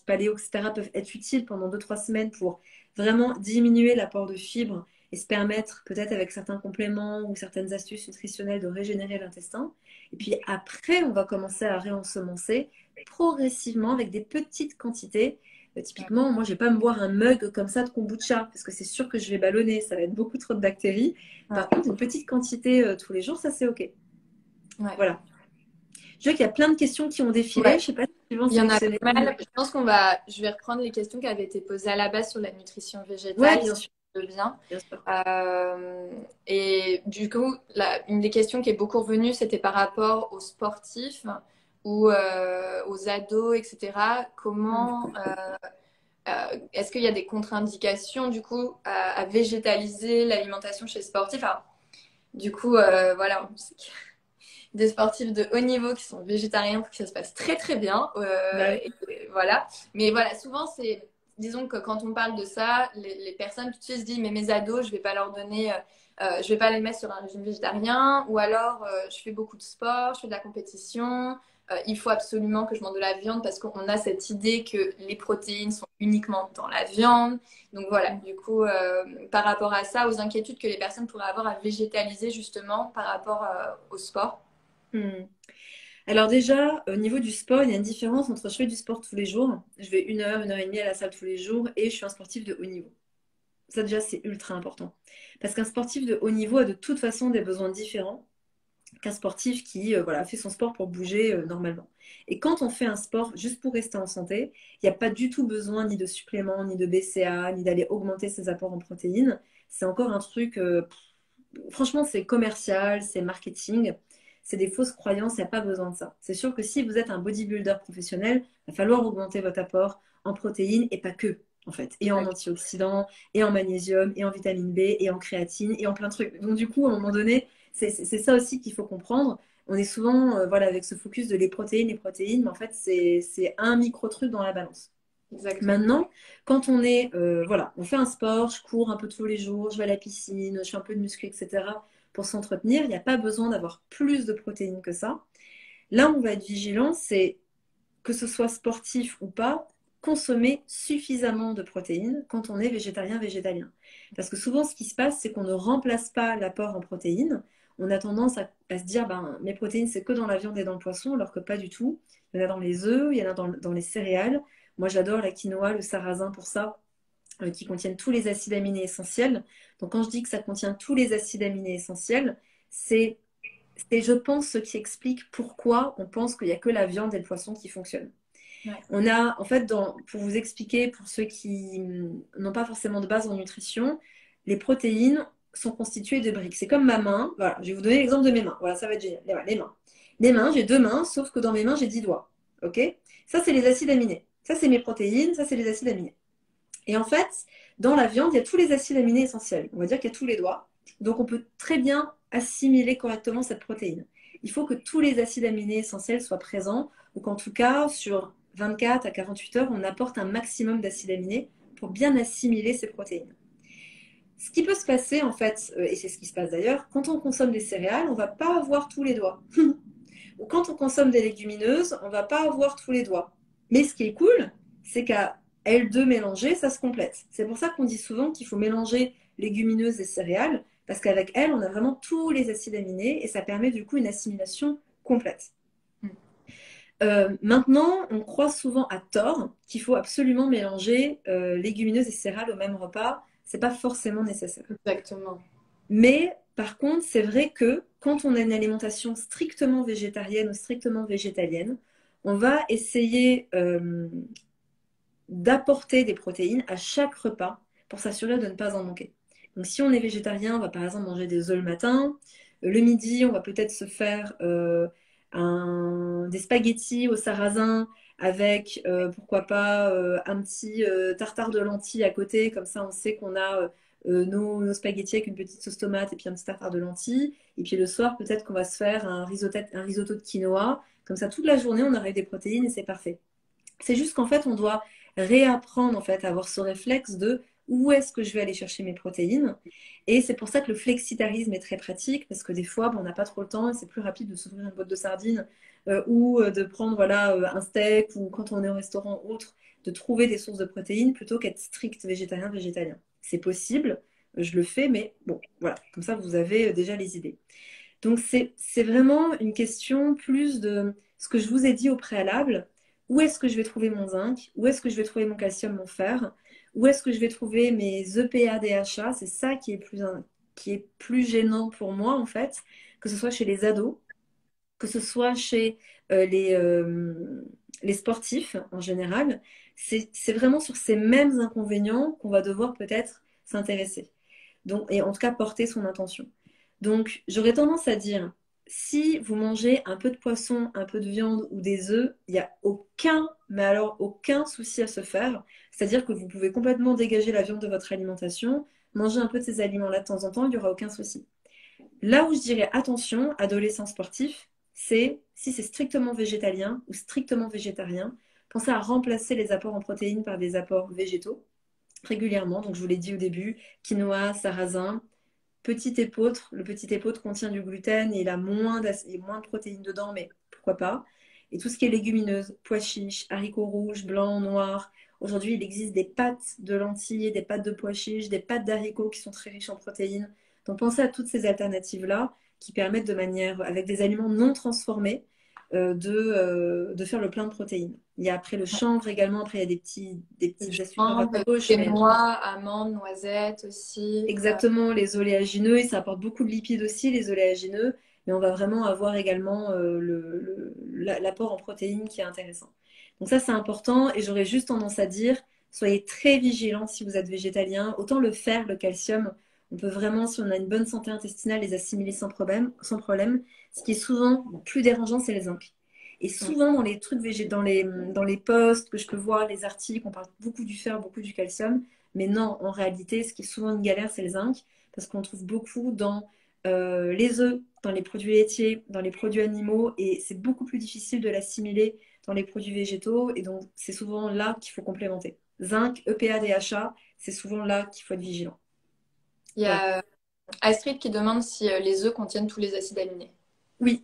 paléo, etc., peuvent être utiles pendant 2-3 semaines pour vraiment diminuer l'apport de fibres et se permettre, peut-être avec certains compléments ou certaines astuces nutritionnelles, de régénérer l'intestin. Et puis après, on va commencer à réensemencer progressivement avec des petites quantités. Typiquement, moi, je vais pas me boire un mug comme ça de kombucha parce que c'est sûr que je vais ballonner, ça va être beaucoup trop de bactéries. Ouais. Par contre, une petite quantité tous les jours, ça c'est OK. Ouais. Voilà. Je vois qu'il y a plein de questions qui ont défilé. Ouais. Je sais pas si tu veux en Il y en a sélectionner pas une. mal. Je pense je vais reprendre les questions qui avaient été posées à la base sur la nutrition Ouais, végétale, bien si sûr, tu veux bien. bien sûr. Et du coup, une des questions qui est beaucoup revenue, c'était par rapport aux sportifs ou aux ados, etc. Comment est-ce qu'il y a des contre-indications du coup à végétaliser l'alimentation chez les sportifs? Alors, du coup, voilà, on sait qu'il y a des sportifs de haut niveau qui sont végétariens pour que ça se passe très très bien. Bah oui. Voilà. Mais voilà, souvent disons que quand on parle de ça, les personnes tout de suite se disent, mais mes ados, je vais pas leur donner, je vais pas les mettre sur un régime végétarien, ou alors je fais beaucoup de sport, je fais de la compétition. Il faut absolument que je mange de la viande parce qu'on a cette idée que les protéines sont uniquement dans la viande. Donc voilà, du coup, par rapport à ça, aux inquiétudes que les personnes pourraient avoir à végétaliser justement par rapport au sport. Hmm. Alors déjà, au niveau du sport, il y a une différence entre je fais du sport tous les jours, je vais 1 heure et demie à la salle tous les jours et je suis un sportif de haut niveau. Ça déjà, c'est ultra important. Parce qu'un sportif de haut niveau a de toute façon des besoins différents qu'un sportif qui voilà, fait son sport pour bouger normalement. Et quand on fait un sport juste pour rester en santé, il n'y a pas du tout besoin ni de suppléments, ni de BCA, ni d'aller augmenter ses apports en protéines. C'est encore un truc, franchement, c'est commercial, c'est marketing, c'est des fausses croyances, il n'y a pas besoin de ça. C'est sûr que si vous êtes un bodybuilder professionnel, il va falloir augmenter votre apport en protéines et pas que, en fait, et en antioxydants, et en magnésium, et en vitamine B, et en créatine, et en plein de trucs. Donc du coup, à un moment donné, c'est ça aussi qu'il faut comprendre. On est souvent voilà, avec ce focus de les protéines, mais en fait, c'est un micro-truc dans la balance. Exactement. Maintenant, quand on est, voilà, on fait un sport, je cours un peu tous les jours, je vais à la piscine, je fais un peu de muscu, etc. Pour s'entretenir, il n'y a pas besoin d'avoir plus de protéines que ça. Là, on va être vigilant, c'est que ce soit sportif ou pas, consommer suffisamment de protéines quand on est végétarien, végétalien. Parce que souvent, ce qui se passe, c'est qu'on ne remplace pas l'apport en protéines. On a tendance à se dire, ben, mes protéines, c'est que dans la viande et dans le poisson, alors que pas du tout. Il y en a dans les œufs, il y en a dans les céréales. Moi, j'adore la quinoa, le sarrasin pour ça, qui contiennent tous les acides aminés essentiels. Donc, quand je dis que ça contient tous les acides aminés essentiels, c'est, je pense, ce qui explique pourquoi on pense qu'il n'y a que la viande et le poisson qui fonctionnent. Ouais. On a, en fait, pour vous expliquer, pour ceux qui n'ont pas forcément de base en nutrition, les protéines sont constituées de briques. C'est comme ma main. Voilà, je vais vous donner l'exemple de mes mains. Voilà, ça va être génial. Les mains. Les mains, j'ai 2 mains, sauf que dans mes mains, j'ai 10 doigts. OK? Ça, c'est les acides aminés. Ça, c'est mes protéines. Ça, c'est les acides aminés. Et en fait, dans la viande, il y a tous les acides aminés essentiels. On va dire qu'il y a tous les doigts. Donc, on peut très bien assimiler correctement cette protéine. Il faut que tous les acides aminés essentiels soient présents, ou qu'en tout cas, sur 24 à 48 heures, on apporte un maximum d'acides aminés pour bien assimiler ces protéines. Ce qui peut se passer, en fait, et c'est ce qui se passe d'ailleurs, quand on consomme des céréales, on ne va pas avoir tous les doigts. Ou quand on consomme des légumineuses, on ne va pas avoir tous les doigts. Mais ce qui est cool, c'est qu'à L2 mélangées, ça se complète. C'est pour ça qu'on dit souvent qu'il faut mélanger légumineuses et céréales, parce qu'avec elles, on a vraiment tous les acides aminés et ça permet du coup une assimilation complète. Maintenant, on croit souvent à tort qu'il faut absolument mélanger légumineuses et céréales au même repas. C'est pas forcément nécessaire. Exactement. Mais par contre, c'est vrai que quand on a une alimentation strictement végétarienne ou strictement végétalienne, on va essayer d'apporter des protéines à chaque repas pour s'assurer de ne pas en manquer. Donc si on est végétarien, on va par exemple manger des œufs le matin. Le midi, on va peut-être se faire des spaghettis au sarrasin avec, pourquoi pas, un petit tartare de lentilles à côté. Comme ça, on sait qu'on a nos spaghettis avec une petite sauce tomate et puis un petit tartare de lentilles. Et puis le soir, peut-être qu'on va se faire un risotto de quinoa. Comme ça, toute la journée, on aurait des protéines et c'est parfait. C'est juste qu'en fait, on doit réapprendre en fait à avoir ce réflexe de où est-ce que je vais aller chercher mes protéines. Et c'est pour ça que le flexitarisme est très pratique, parce que des fois, bon, on n'a pas trop le temps et c'est plus rapide de s'ouvrir une boîte de sardines ou de prendre voilà, un steak ou quand on est au restaurant ou autre, de trouver des sources de protéines plutôt qu'être strict végétarien. C'est possible, je le fais, mais bon, voilà, comme ça vous avez déjà les idées. Donc c'est vraiment une question plus de ce que je vous ai dit au préalable. Où est-ce que je vais trouver mon zinc? Où est-ce que je vais trouver mon calcium, mon fer? Où est-ce que je vais trouver mes EPA, DHA? C'est ça qui est plus gênant pour moi en fait, que ce soit chez les ados, que ce soit chez euh, les, euh, les sportifs en général. C'est vraiment sur ces mêmes inconvénients qu'on va devoir peut-être s'intéresser. Donc, et en tout cas porter son intention. Donc, j'aurais tendance à dire, si vous mangez un peu de poisson, un peu de viande ou des œufs, il n'y a aucun, mais alors aucun souci à se faire. C'est-à-dire que vous pouvez complètement dégager la viande de votre alimentation, manger un peu de ces aliments-là de temps en temps, il n'y aura aucun souci. Là où je dirais attention, adolescent sportif, c'est si c'est strictement végétalien ou strictement végétarien, pensez à remplacer les apports en protéines par des apports végétaux régulièrement. Donc, je vous l'ai dit au début, quinoa, sarrasin, petit épeautre. Le petit épeautre contient du gluten et il a moins de protéines dedans, mais pourquoi pas. Et tout ce qui est légumineuse, pois chiches, haricots rouges, blancs, noirs. Aujourd'hui, il existe des pâtes de lentilles, des pâtes de pois chiches, des pâtes d'haricots qui sont très riches en protéines. Donc pensez à toutes ces alternatives-là qui permettent de manière, avec des aliments non transformés, de faire le plein de protéines. Il y a après le chanvre également, après il y a des petites astuces à droite à gauche, mais Noix, amandes, noisettes aussi. exactement, les oléagineux, et ça apporte beaucoup de lipides aussi, les oléagineux, mais on va vraiment avoir également l'apport en protéines qui est intéressant. Donc ça, c'est important, et j'aurais juste tendance à dire, soyez très vigilants si vous êtes végétalien. Autant le fer, le calcium, on peut vraiment, si on a une bonne santé intestinale, les assimiler sans problème, sans problème. Ce qui est souvent plus dérangeant, c'est les zinc. Et souvent, dans les trucs dans les posts que je peux voir, les articles, on parle beaucoup du fer, beaucoup du calcium. Mais non, en réalité, ce qui est souvent une galère, c'est le zinc, parce qu'on trouve beaucoup dans les œufs, dans les produits laitiers, dans les produits animaux, et c'est beaucoup plus difficile de l'assimiler dans les produits végétaux, et donc c'est souvent là qu'il faut complémenter. Zinc, EPA, DHA, c'est souvent là qu'il faut être vigilant. Il y Voilà. a Astrid qui demande si les œufs contiennent tous les acides aminés. Oui,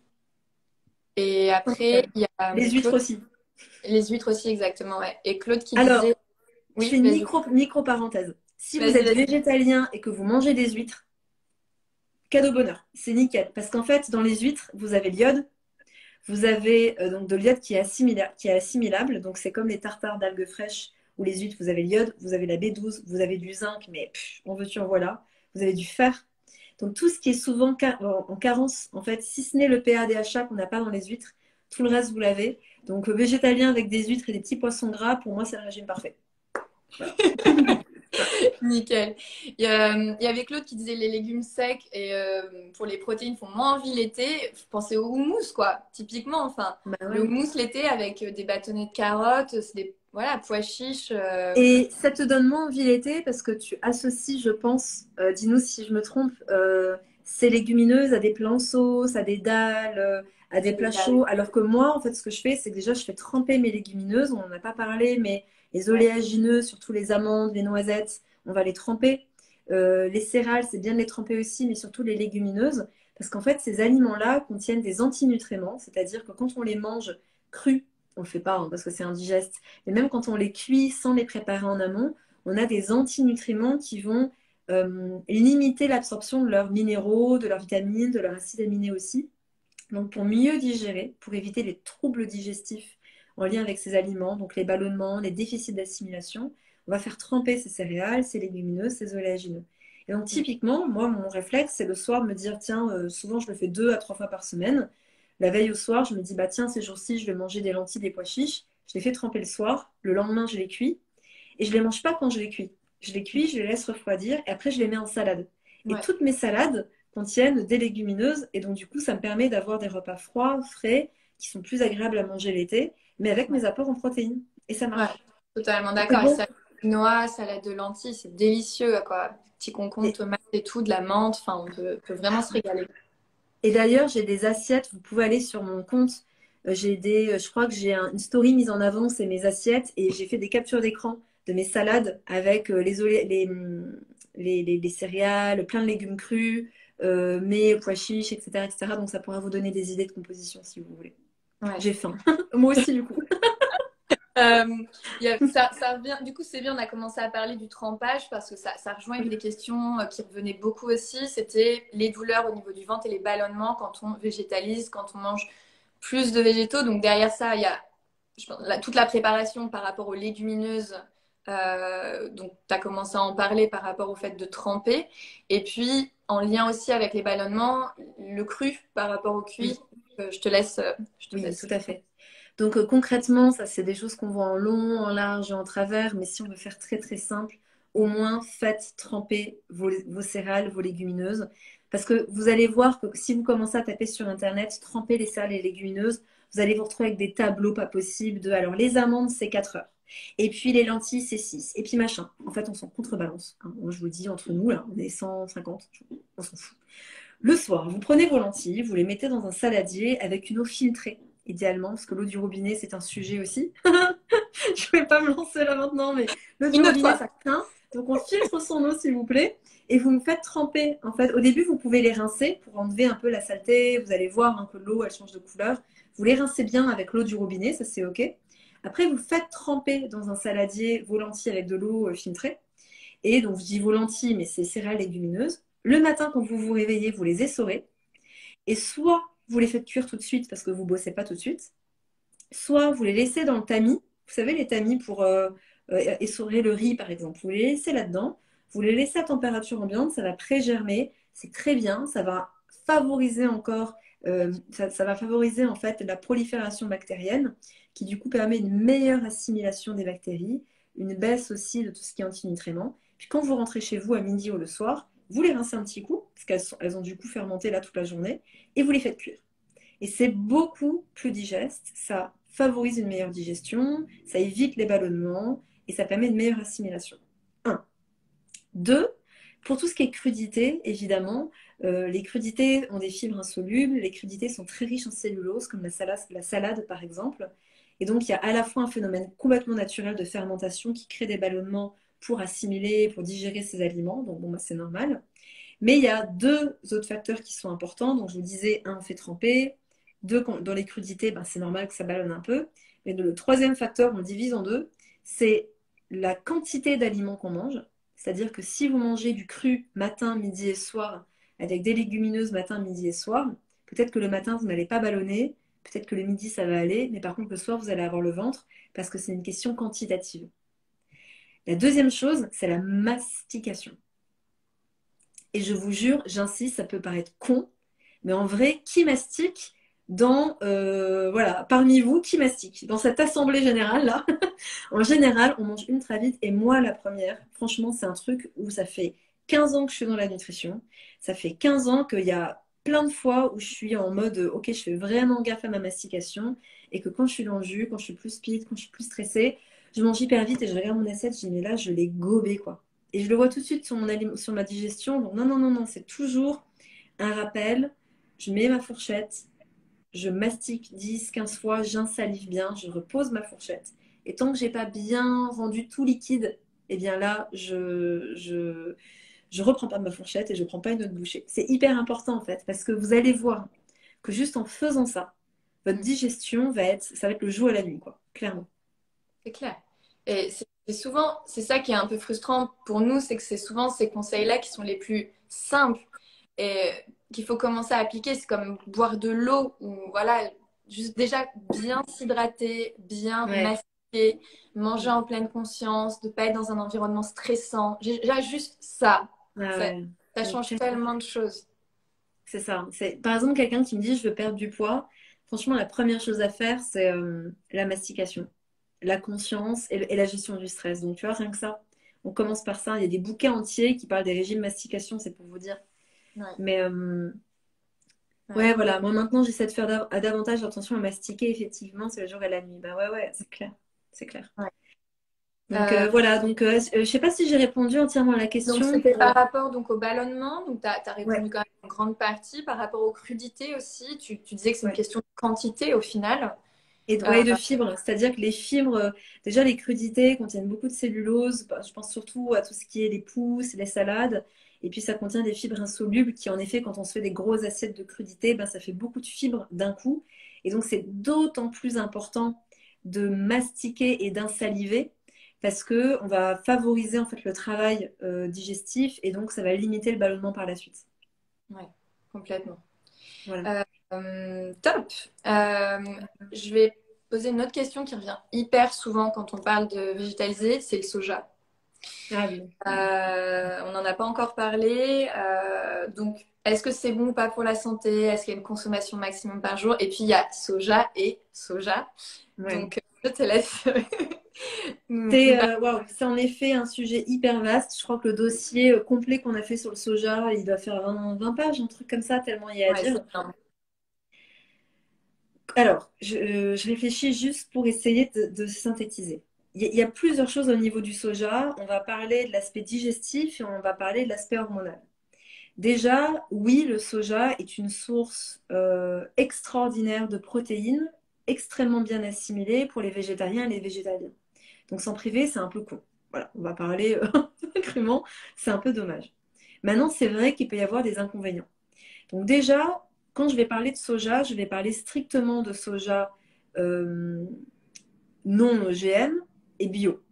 Et après, il y a les huîtres Claude, aussi. les huîtres aussi, exactement, ouais. Et Claude qui Alors, disait, je fais oui, une vas-y, micro parenthèse. Si vous vas-y, êtes vas-y. végétalien et que vous mangez des huîtres, cadeau bonheur, c'est nickel. Parce qu'en fait, dans les huîtres, vous avez l'iode. Vous avez donc de l'iode qui est assimilable, donc c'est comme les tartares d'algues fraîches ou les huîtres, vous avez l'iode, vous avez la B12, vous avez du zinc, mais on veut tu en voilà, vous avez du fer. Donc tout ce qui est souvent en carence, en fait, si ce n'est le PADHA qu'on n'a pas dans les huîtres, tout le reste vous l'avez. Donc végétalien avec des huîtres et des petits poissons gras, pour moi c'est le régime parfait. Voilà. Nickel. Il y avait Claude qui disait les légumes secs et pour les protéines font moins envie l'été. Je pensais au houmous, quoi, typiquement. Enfin, Bah le ouais. houmous l'été avec des bâtonnets de carottes, c'est des voilà, pois chiches. Et ça te donne moins envie l'été parce que tu associes, je pense, dis-nous si je me trompe, ces légumineuses à des plats en sauce, à des dalles, à des plats chauds. Alors que moi, en fait, ce que je fais, c'est que déjà, je fais tremper mes légumineuses. On n'en a pas parlé, mais les Ouais. oléagineux, surtout les amandes, les noisettes, on va les tremper. Les céréales, c'est bien de les tremper aussi, mais surtout les légumineuses. Parce qu'en fait, ces aliments-là contiennent des antinutriments, c'est-à-dire que quand on les mange crus, on ne le fait pas hein, parce que c'est indigeste, et même quand on les cuit sans les préparer en amont, on a des antinutriments qui vont limiter l'absorption de leurs minéraux, de leurs vitamines, de leurs acides aminés aussi. Donc pour mieux digérer, pour éviter les troubles digestifs en lien avec ces aliments, donc les ballonnements, les déficits d'assimilation, on va faire tremper ces céréales, ces légumineuses, ces oléagineux. Et donc typiquement, moi, mon réflexe, c'est le soir de me dire, tiens, souvent je le fais 2 à 3 fois par semaine. La veille au soir, je me dis, bah tiens, ces jours-ci, je vais manger des lentilles, des pois chiches. Je les fais tremper le soir. Le lendemain, je les cuis. Et je les mange pas quand je les cuis. Je les cuis, je les laisse refroidir et après, je les mets en salade. Et Ouais. toutes mes salades contiennent des légumineuses. Et donc, du coup, ça me permet d'avoir des repas froids, frais, qui sont plus agréables à manger l'été, mais avec mes apports en protéines. Et ça Ouais, marche. totalement C'est d'accord. Et bon. salade de noix, salade de lentilles, c'est délicieux, quoi. Petit concombre, Et, tomate et tout, de la menthe. Enfin, peut vraiment se régaler. et d'ailleurs, j'ai des assiettes. Vous pouvez aller sur mon compte. Je crois que j'ai une story mise en avant, c'est mes assiettes. Et j'ai fait des captures d'écran de mes salades avec les céréales, plein de légumes crus, mes pois chiches, etc., etc. Donc ça pourra vous donner des idées de composition si vous voulez. Ouais. J'ai faim. Moi aussi, du coup. Euh, ça revient, du coup, c'est bien, on a commencé à parler du trempage parce que ça rejoint une des questions qui revenaient beaucoup aussi. C'était les douleurs au niveau du ventre et les ballonnements quand on végétalise, quand on mange plus de végétaux. Donc derrière ça, il y a je pense, toute la préparation par rapport aux légumineuses. Donc tu as commencé à en parler par rapport au fait de tremper. Et puis, en lien aussi avec les ballonnements, le cru par rapport au cuit. Oui, Je te laisse. Je te oui, laisse. tout à fait. Donc concrètement, ça c'est des choses qu'on voit en long, en large et en travers, mais si on veut faire très très simple, au moins faites tremper vos céréales, vos légumineuses, parce que vous allez voir que si vous commencez à taper sur Internet, tremper les céréales et les légumineuses, vous allez vous retrouver avec des tableaux pas possibles de alors les amandes c'est 4 heures, et puis les lentilles c'est 6 et puis machin. En fait, on s'en contrebalance, hein. Moi, je vous dis, entre nous, là, on est 150, on s'en fout. Le soir, vous prenez vos lentilles, vous les mettez dans un saladier avec une eau filtrée, idéalement, parce que l'eau du robinet, c'est un sujet aussi. Je ne vais pas me lancer là maintenant, mais l'eau du Une autre robinet, fois. ça craint. Donc, on filtre son eau, s'il vous plaît, et vous me faites tremper. En fait, au début, vous pouvez les rincer pour enlever un peu la saleté. Vous allez voir que l'eau, elle change de couleur. Vous les rincez bien avec l'eau du robinet, ça c'est OK. Après, vous faites tremper dans un saladier vos lentilles avec de l'eau filtrée. Et donc, je dis vos lentilles, mais c'est céréales légumineuses. Le matin, quand vous vous réveillez, vous les essorez. Et soit vous les faites cuire tout de suite parce que vous ne bossez pas tout de suite, soit vous les laissez dans le tamis. Vous savez, les tamis pour essorer le riz, par exemple. Vous les laissez là-dedans. Vous les laissez à température ambiante. Ça va pré-germer. C'est très bien. Ça va favoriser encore, ça va favoriser en fait la prolifération bactérienne qui du coup permet une meilleure assimilation des bactéries, une baisse aussi de tout ce qui est antinutriments. Puis quand vous rentrez chez vous à midi ou le soir, vous les rincez un petit coup, parce elles ont du coup fermenté là toute la journée, et vous les faites cuire. Et c'est beaucoup plus digeste, ça favorise une meilleure digestion, ça évite les ballonnements, et ça permet une meilleure assimilation. Un. Deux, pour tout ce qui est crudité, évidemment, les crudités ont des fibres insolubles, les crudités sont très riches en cellulose, comme la salade par exemple. Et donc, il y a à la fois un phénomène complètement naturel de fermentation qui crée des ballonnements pour assimiler, pour digérer ces aliments. Donc, bon, bah, c'est normal. Mais il y a deux autres facteurs qui sont importants. Donc, je vous disais, un, on fait tremper. Deux, dans les crudités, ben, c'est normal que ça ballonne un peu. Mais le troisième facteur, on le divise en deux, c'est la quantité d'aliments qu'on mange. C'est-à-dire que si vous mangez du cru matin, midi et soir, avec des légumineuses matin, midi et soir, peut-être que le matin, vous n'allez pas ballonner. Peut-être que le midi, ça va aller. Mais par contre, le soir, vous allez avoir le ventre parce que c'est une question quantitative. La deuxième chose, c'est la mastication. Et je vous jure, j'insiste, ça peut paraître con, mais en vrai, qui mastique voilà, parmi vous, qui mastique dans cette assemblée générale là? En général, on mange ultra vite et moi la première, franchement, c'est un truc où ça fait 15 ans que je suis dans la nutrition. Ça fait 15 ans qu'il y a plein de fois où je suis en mode ok, je fais vraiment gaffe à ma mastication et que quand je suis dans le jus, quand je suis plus speed, quand je suis plus stressée, je mange hyper vite et je regarde mon assiette, je dis mais là, je l'ai gobé quoi. Et je le vois tout de suite sur ma digestion. Donc non, non, non, non, c'est toujours un rappel. Je mets ma fourchette, je mastique 10, 15 fois, j'insalive bien, je repose ma fourchette. Et tant que j'ai pas bien rendu tout liquide, eh bien là, je reprends pas ma fourchette et je prends pas une autre bouchée. C'est hyper important en fait, parce que vous allez voir que juste en faisant ça, votre digestion ça va être le jour et la nuit, quoi, clairement. C'est clair. Et c'est souvent, c'est ça qui est un peu frustrant pour nous, c'est que c'est souvent ces conseils-là qui sont les plus simples et qu'il faut commencer à appliquer. C'est comme boire de l'eau ou voilà, juste déjà bien s'hydrater, bien Ouais, masquer, manger en pleine conscience, de pas être dans un environnement stressant. Déjà juste ça, ah ça, ouais. ça Donc, change tellement de choses. c'est ça. Par exemple, quelqu'un qui me dit je veux perdre du poids. Franchement, la première chose à faire, c'est la mastication, la conscience et la gestion du stress. Donc, tu vois, rien que ça, on commence par ça. Il y a des bouquins entiers qui parlent des régimes mastication, c'est pour vous dire. Ouais, Mais ouais. ouais, voilà. Moi, maintenant, j'essaie de faire davantage attention à mastiquer. Effectivement, c'est le jour et la nuit. Bah ouais, ouais, c'est clair. C'est clair. Ouais. Donc Euh, voilà. Donc, je sais pas si j'ai répondu entièrement à la Donc, question. c'était par rapport donc, au ballonnement. Donc, tu as Ouais, répondu quand même en grande partie. Par rapport aux crudités aussi, tu disais que c'est une ouais. question de quantité au final. Et, Euh, ouais, de fibres, c'est-à-dire que les fibres, déjà les crudités contiennent beaucoup de cellulose, bah, je pense surtout à tout ce qui est les pousses, les salades, et puis ça contient des fibres insolubles qui en effet quand on se fait des grosses assiettes de crudités, ben, ça fait beaucoup de fibres d'un coup, et donc c'est d'autant plus important de mastiquer et d'insaliver, parce que on va favoriser en fait le travail digestif, et donc ça va limiter le ballonnement par la suite. ouais, complètement. Voilà. Top. Euh, je vais poser une autre question qui revient hyper souvent quand on parle de végétaliser, c'est le soja. Ah oui. On n'en a pas encore parlé. Donc, est-ce que c'est bon ou pas pour la santé? Est-ce qu'il y a une consommation maximum par jour? Et puis, il y a soja et soja. Ouais. Donc, je te laisse nous C'est parler. waouh, c'est en effet un sujet hyper vaste. Je crois que le dossier complet qu'on a fait sur le soja, il doit faire 20 pages, un truc comme ça, tellement il y a à Ouais, dire. c'est bien. Alors, je réfléchis juste pour essayer de synthétiser. Il y a plusieurs choses au niveau du soja. On va parler de l'aspect digestif et on va parler de l'aspect hormonal. Déjà, oui, le soja est une source extraordinaire de protéines, extrêmement bien assimilée pour les végétariens et les végétaliens. Donc s'en priver, c'est un peu con. Voilà, on va parler crûment, c'est un peu dommage. Maintenant, c'est vrai qu'il peut y avoir des inconvénients. Donc déjà, quand je vais parler de soja, je vais parler strictement de soja euh, non OGM et bio.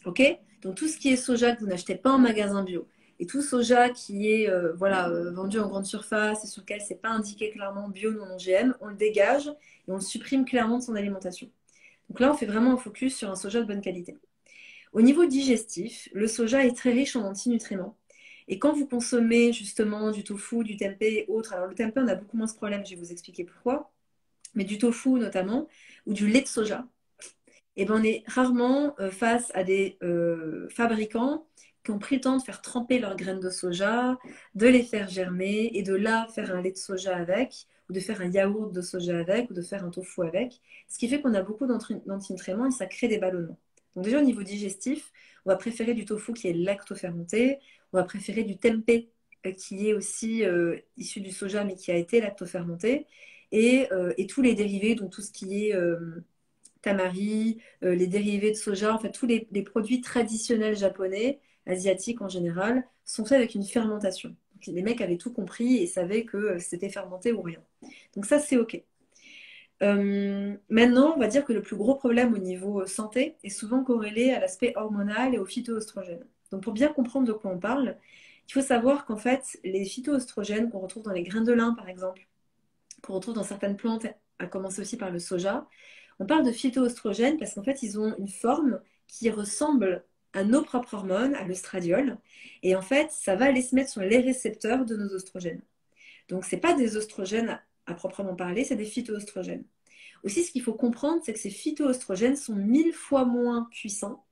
Ok? Donc tout ce qui est soja que vous n'achetez pas en magasin bio et tout soja qui est voilà, vendu en grande surface et sur lequel c'est pas indiqué clairement bio non OGM, on le dégage et on le supprime clairement de son alimentation. Donc là, on fait vraiment un focus sur un soja de bonne qualité. Au niveau digestif, le soja est très riche en antinutriments. Et quand vous consommez justement du tofu, du tempeh et autres, alors le tempeh, on a beaucoup moins ce problème, je vais vous expliquer pourquoi, mais du tofu notamment, ou du lait de soja, et ben on est rarement face à des fabricants qui ont pris le temps de faire tremper leurs graines de soja, de les faire germer et de là faire un lait de soja avec, ou de faire un yaourt de soja avec, ou de faire un tofu avec. Ce qui fait qu'on a beaucoup d'antinutriments et ça crée des ballonnements. Donc déjà au niveau digestif, on va préférer du tofu qui est lactofermenté, on va préférer du tempeh qui est aussi issu du soja mais qui a été lactofermenté, et tous les dérivés, donc tout ce qui est tamari, les dérivés de soja, en fait tous les produits traditionnels japonais, asiatiques en général, sont faits avec une fermentation. Donc, les mecs avaient tout compris et savaient que c'était fermenté ou rien. Donc ça, c'est OK. Maintenant, on va dire que le plus gros problème au niveau santé est souvent corrélé à l'aspect hormonal et aux phytoœstrogènes. Donc pour bien comprendre de quoi on parle, il faut savoir qu'en fait, les phytoœstrogènes qu'on retrouve dans les graines de lin, par exemple, qu'on retrouve dans certaines plantes, à commencer aussi par le soja, on parle de phytoœstrogènes parce qu'en fait, ils ont une forme qui ressemble à nos propres hormones, à l'œstradiol. Et en fait, ça va aller se mettre sur les récepteurs de nos oestrogènes. Donc, ce n'est pas des oestrogènes à proprement parler, c'est des phytoœstrogènes. Aussi, ce qu'il faut comprendre, c'est que ces phytoœstrogènes sont 1000 fois moins puissants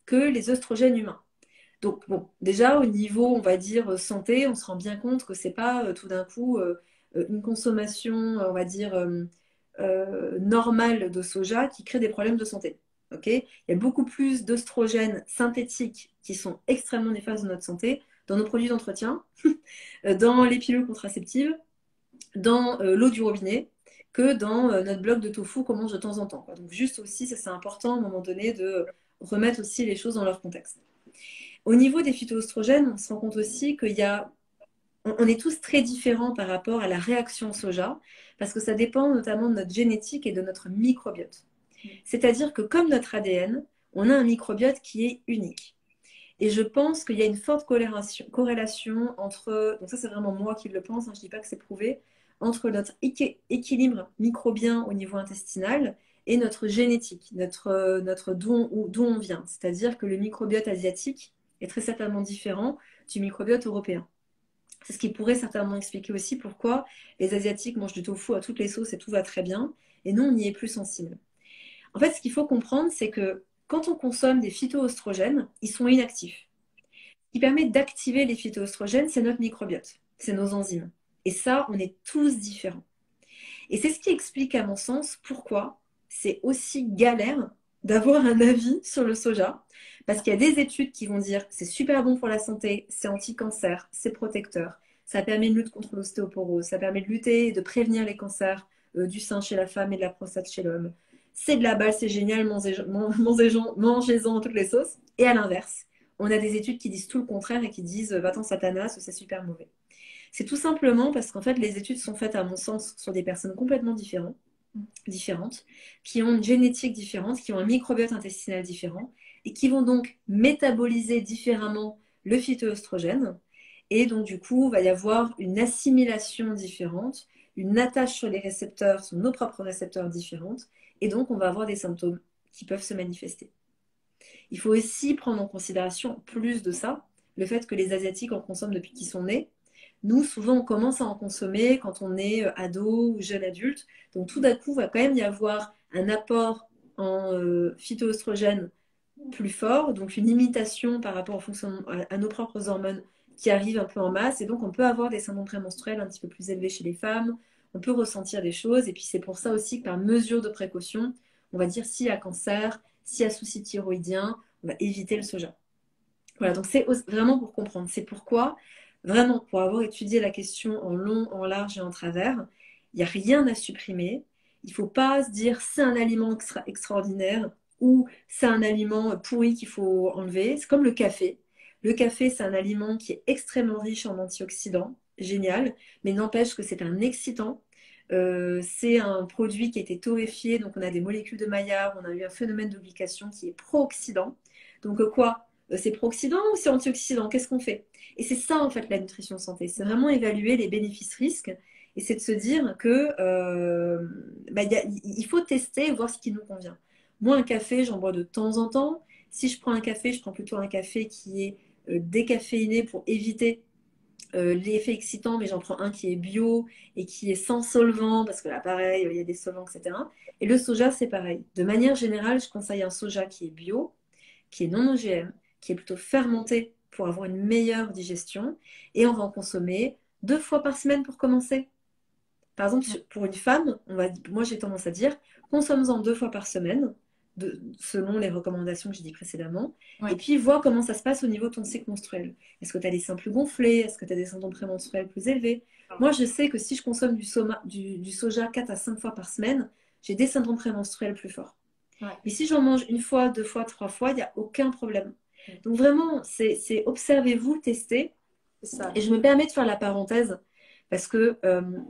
que les oestrogènes humains. Donc, bon, déjà, au niveau, on va dire, santé, on se rend bien compte que c'est pas tout d'un coup une consommation, on va dire, normale de soja qui crée des problèmes de santé. Ok? Il y a beaucoup plus d'oestrogènes synthétiques qui sont extrêmement néfastes de notre santé dans nos produits d'entretien, dans les pilules contraceptives, dans l'eau du robinet, que dans notre bloc de tofu qu'on mange de temps en temps, quoi. Donc, juste aussi, ça c'est important à un moment donné de remettre aussi les choses dans leur contexte. Au niveau des phytoestrogènes, on se rend compte aussi qu'il y a, on est tous très différents par rapport à la réaction au soja, parce que ça dépend notamment de notre génétique et de notre microbiote. C'est-à-dire que comme notre ADN, on a un microbiote qui est unique. Et je pense qu'il y a une forte corrélation entre, donc ça c'est vraiment moi qui le pense, hein, je ne dis pas que c'est prouvé, entre notre équilibre microbien au niveau intestinal et notre génétique, notre d'où on vient. C'est-à-dire que le microbiote asiatique est très certainement différent du microbiote européen. C'est ce qui pourrait certainement expliquer aussi pourquoi les Asiatiques mangent du tofu à toutes les sauces et tout va très bien, et nous on y est plus sensible. En fait, ce qu'il faut comprendre, c'est que quand on consomme des phytoœstrogènes, ils sont inactifs. Ce qui permet d'activer les phytoœstrogènes, c'est notre microbiote, c'est nos enzymes. Et ça, on est tous différents. Et c'est ce qui explique, à mon sens, pourquoi c'est aussi galère d'avoir un avis sur le soja. Parce qu'il y a des études qui vont dire c'est super bon pour la santé, c'est anti-cancer, c'est protecteur, ça permet de lutter contre l'ostéoporose, ça permet de lutter et de prévenir les cancers du sein chez la femme et de la prostate chez l'homme. C'est de la balle, c'est génial, mangez-en toutes les sauces. Et à l'inverse, on a des études qui disent tout le contraire et qui disent va-t'en Satanas, c'est super mauvais. C'est tout simplement parce qu'en fait, les études sont faites, à mon sens, sur des personnes complètement différentes, qui ont une génétique différente, qui ont un microbiote intestinal différent, et qui vont donc métaboliser différemment le phytoœstrogène. Et donc, du coup, il va y avoir une assimilation différente, une attache sur les récepteurs, sur nos propres récepteurs différentes, et donc on va avoir des symptômes qui peuvent se manifester. Il faut aussi prendre en considération, plus de ça, le fait que les Asiatiques en consomment depuis qu'ils sont nés. Nous, souvent, on commence à en consommer quand on est ado ou jeune adulte. Donc, tout d'un coup, il va quand même y avoir un apport en phytoestrogène plus fort, donc une imitation par rapport au fonctionnement, à nos propres hormones qui arrivent un peu en masse. Et donc, on peut avoir des symptômes prémenstruels un petit peu plus élevés chez les femmes. On peut ressentir des choses. Et puis, c'est pour ça aussi que par mesure de précaution, on va dire s'il y a cancer, s'il y a souci thyroïdien, on va éviter le soja. Voilà, donc c'est vraiment pour comprendre. C'est pourquoi, vraiment, pour avoir étudié la question en long, en large et en travers, il n'y a rien à supprimer. Il ne faut pas se dire c'est un aliment extraordinaire ou c'est un aliment pourri qu'il faut enlever. C'est comme le café. Le café, c'est un aliment qui est extrêmement riche en antioxydants, génial, mais n'empêche que c'est un excitant. C'est un produit qui a été torréfié, donc on a des molécules de Maillard, on a eu un phénomène de glycation qui est pro-oxydant. Donc quoi? C'est pro-oxydant ou c'est antioxydant? Qu'est-ce qu'on fait? Et c'est ça en fait la nutrition santé, c'est vraiment évaluer les bénéfices-risques et c'est de se dire que il faut tester et voir ce qui nous convient. Moi, un café, j'en bois de temps en temps. Si je prends un café, je prends plutôt un café qui est décaféiné pour éviter l'effet excitant, mais j'en prends un qui est bio et qui est sans solvant, parce que là, pareil, il y a des solvants, etc. Et le soja, c'est pareil. De manière générale, je conseille un soja qui est bio, qui est non OGM, qui est plutôt fermenté pour avoir une meilleure digestion. Et on va en consommer 2 fois par semaine pour commencer. Par exemple, pour une femme, moi j'ai tendance à dire, consomme-en 2 fois par semaine, selon les recommandations que j'ai dit précédemment, Ouais. et puis vois comment ça se passe au niveau de ton cycle menstruel. Est-ce que tu as des seins plus gonflés? Est-ce que tu as des symptômes prémenstruels plus élevés? Moi, je sais que si je consomme du soja 4 à 5 fois par semaine, j'ai des symptômes prémenstruels plus forts. Ouais. Mais si j'en mange 1 fois, 2 fois, 3 fois, il n'y a aucun problème. Donc vraiment, c'est observez-vous, testez. Ça. Et je me permets de faire la parenthèse parce que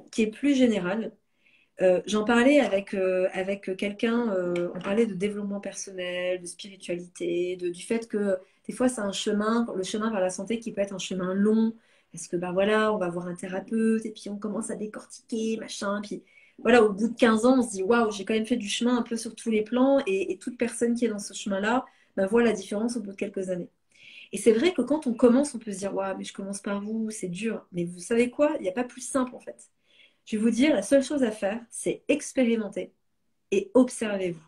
qui est plus générale. J'en parlais avec quelqu'un, on parlait de développement personnel, de spiritualité, du fait que des fois c'est un chemin, le chemin vers la santé qui peut être un chemin long, parce que bah voilà, on va voir un thérapeute et puis on commence à décortiquer, machin, puis voilà, au bout de 15 ans, on se dit waouh, j'ai quand même fait du chemin un peu sur tous les plans et toute personne qui est dans ce chemin-là, bah, voit la différence au bout de quelques années. Et c'est vrai que quand on commence, on peut se dire waouh, mais je commence par vous, c'est dur. Mais vous savez quoi? Il n'y a pas plus simple en fait. Je vais vous dire, la seule chose à faire, c'est expérimenter et observez-vous.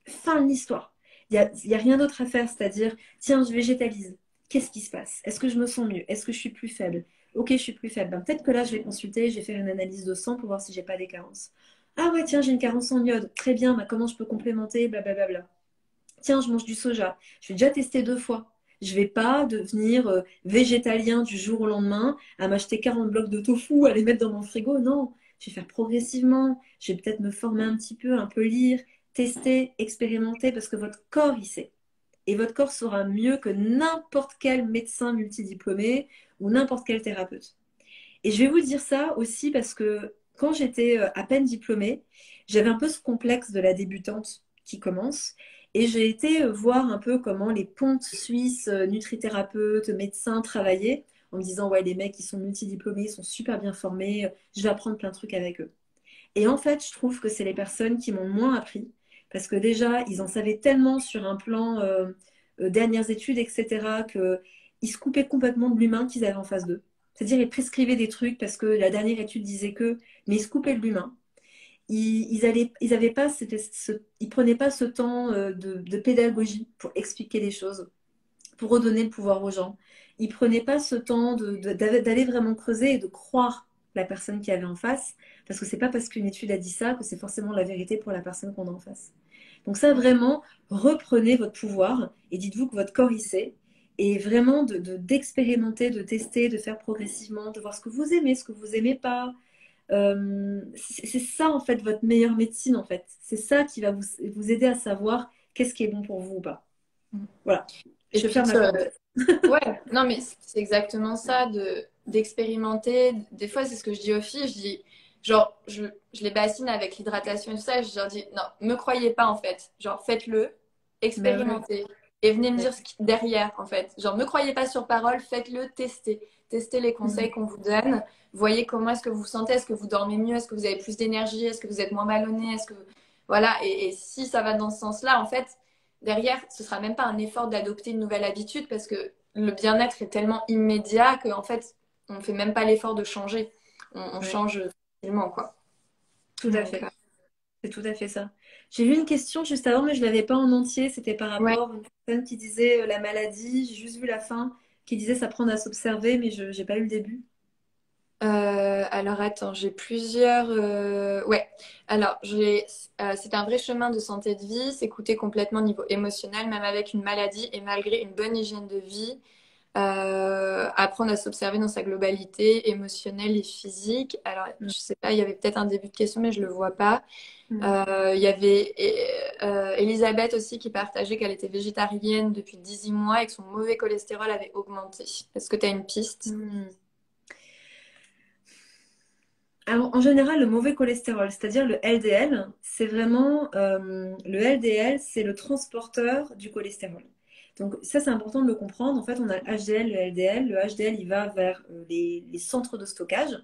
Fin de l'histoire. Il y a rien d'autre à faire, c'est-à-dire, tiens, je végétalise. Qu'est-ce qui se passe? Est-ce que je me sens mieux? Est-ce que je suis plus faible? Ok, je suis plus faible. Ben, peut-être que là, je vais consulter, je vais faire une analyse de sang pour voir si j'ai pas des carences. Ah ouais, tiens, j'ai une carence en iode. Très bien, ben, comment je peux complémenter? Blablabla. Tiens, je mange du soja. Je vais déjà tester 2 fois. Je vais pas devenir végétalien du jour au lendemain, à m'acheter 40 blocs de tofu, à les mettre dans mon frigo. Non, je vais faire progressivement. Je vais peut-être me former un peu lire, tester, expérimenter, parce que votre corps, il sait. Et votre corps saura mieux que n'importe quel médecin multidiplômé ou n'importe quel thérapeute. Et je vais vous dire ça aussi parce que quand j'étais à peine diplômée, j'avais un peu ce complexe de la débutante qui commence. Et j'ai été voir un peu comment les pontes suisses, nutrithérapeutes, médecins travaillaient, en me disant, ouais, les mecs, ils sont multidiplômés, ils sont super bien formés, je vais apprendre plein de trucs avec eux. Et en fait, je trouve que c'est les personnes qui m'ont le moins appris, parce que déjà, ils en savaient tellement sur un plan dernières études, etc., qu'ils se coupaient complètement de l'humain qu'ils avaient en face d'eux. C'est-à-dire, ils prescrivaient des trucs parce que la dernière étude disait que, mais ils se coupaient de l'humain. Ils avaient pas ils prenaient pas ce temps de pédagogie pour expliquer les choses, pour redonner le pouvoir aux gens. Ils prenaient pas ce temps d'aller vraiment creuser et de croire la personne qui avait en face, parce que c'est pas parce qu'une étude a dit ça que c'est forcément la vérité pour la personne qu'on a en face. Donc ça, vraiment, reprenez votre pouvoir et dites-vous que votre corps y sait. Et vraiment d'expérimenter, de tester, de faire progressivement, de voir ce que vous aimez pas, C'est ça en fait votre meilleure médecine en fait. C'est ça qui va vous aider à savoir qu'est-ce qui est bon pour vous ou pas. Voilà, Et je puis, ferme la parenthèse. ouais, non, mais c'est exactement ça, d'expérimenter. Des fois, c'est ce que je dis aux filles, je dis, genre, je les bassine avec l'hydratation et tout ça, je leur dis, non, me croyez pas, en fait. Genre, faites-le, Bah ouais. expérimentez, et venez me Ouais. dire derrière, en fait. Genre, me croyez pas sur parole, faites-le, testez. Testez les conseils Mhm. qu'on vous donne. Voyez comment est-ce que vous vous sentez, est-ce que vous dormez mieux, est-ce que vous avez plus d'énergie, est-ce que vous êtes moins ballonné, est-ce que... Voilà, et si ça va dans ce sens-là, en fait, derrière, ce sera même pas un effort d'adopter une nouvelle habitude parce que le bien-être est tellement immédiat qu'en fait, on ne fait même pas l'effort de changer. On Ouais, change facilement, quoi. tout à Donc, fait. C'est tout à fait ça. J'ai vu une question juste avant, mais je ne l'avais pas en entier. C'était par ouais. rapport à une personne qui disait la maladie. J'ai juste vu la fin, qui disait s'apprendre à s'observer, mais je n'ai pas eu le début. Alors attends, j'ai plusieurs. Ouais. Alors c'est un vrai chemin de santé de vie, s'écouter complètement au niveau émotionnel, même avec une maladie et malgré une bonne hygiène de vie. Apprendre à s'observer dans sa globalité émotionnelle et physique. Alors, Mm. je sais pas, il y avait peut-être un début de question, mais je le vois pas. Mm. Il y avait Elisabeth aussi qui partageait qu'elle était végétarienne depuis 18 mois et que son mauvais cholestérol avait augmenté. Est-ce que tu as une piste? Mm. Alors, en général, le mauvais cholestérol, c'est-à-dire le LDL, c'est vraiment le LDL, c'est le transporteur du cholestérol. Donc ça, c'est important de le comprendre. En fait, on a le HDL, le LDL. Le HDL, il va vers les centres de stockage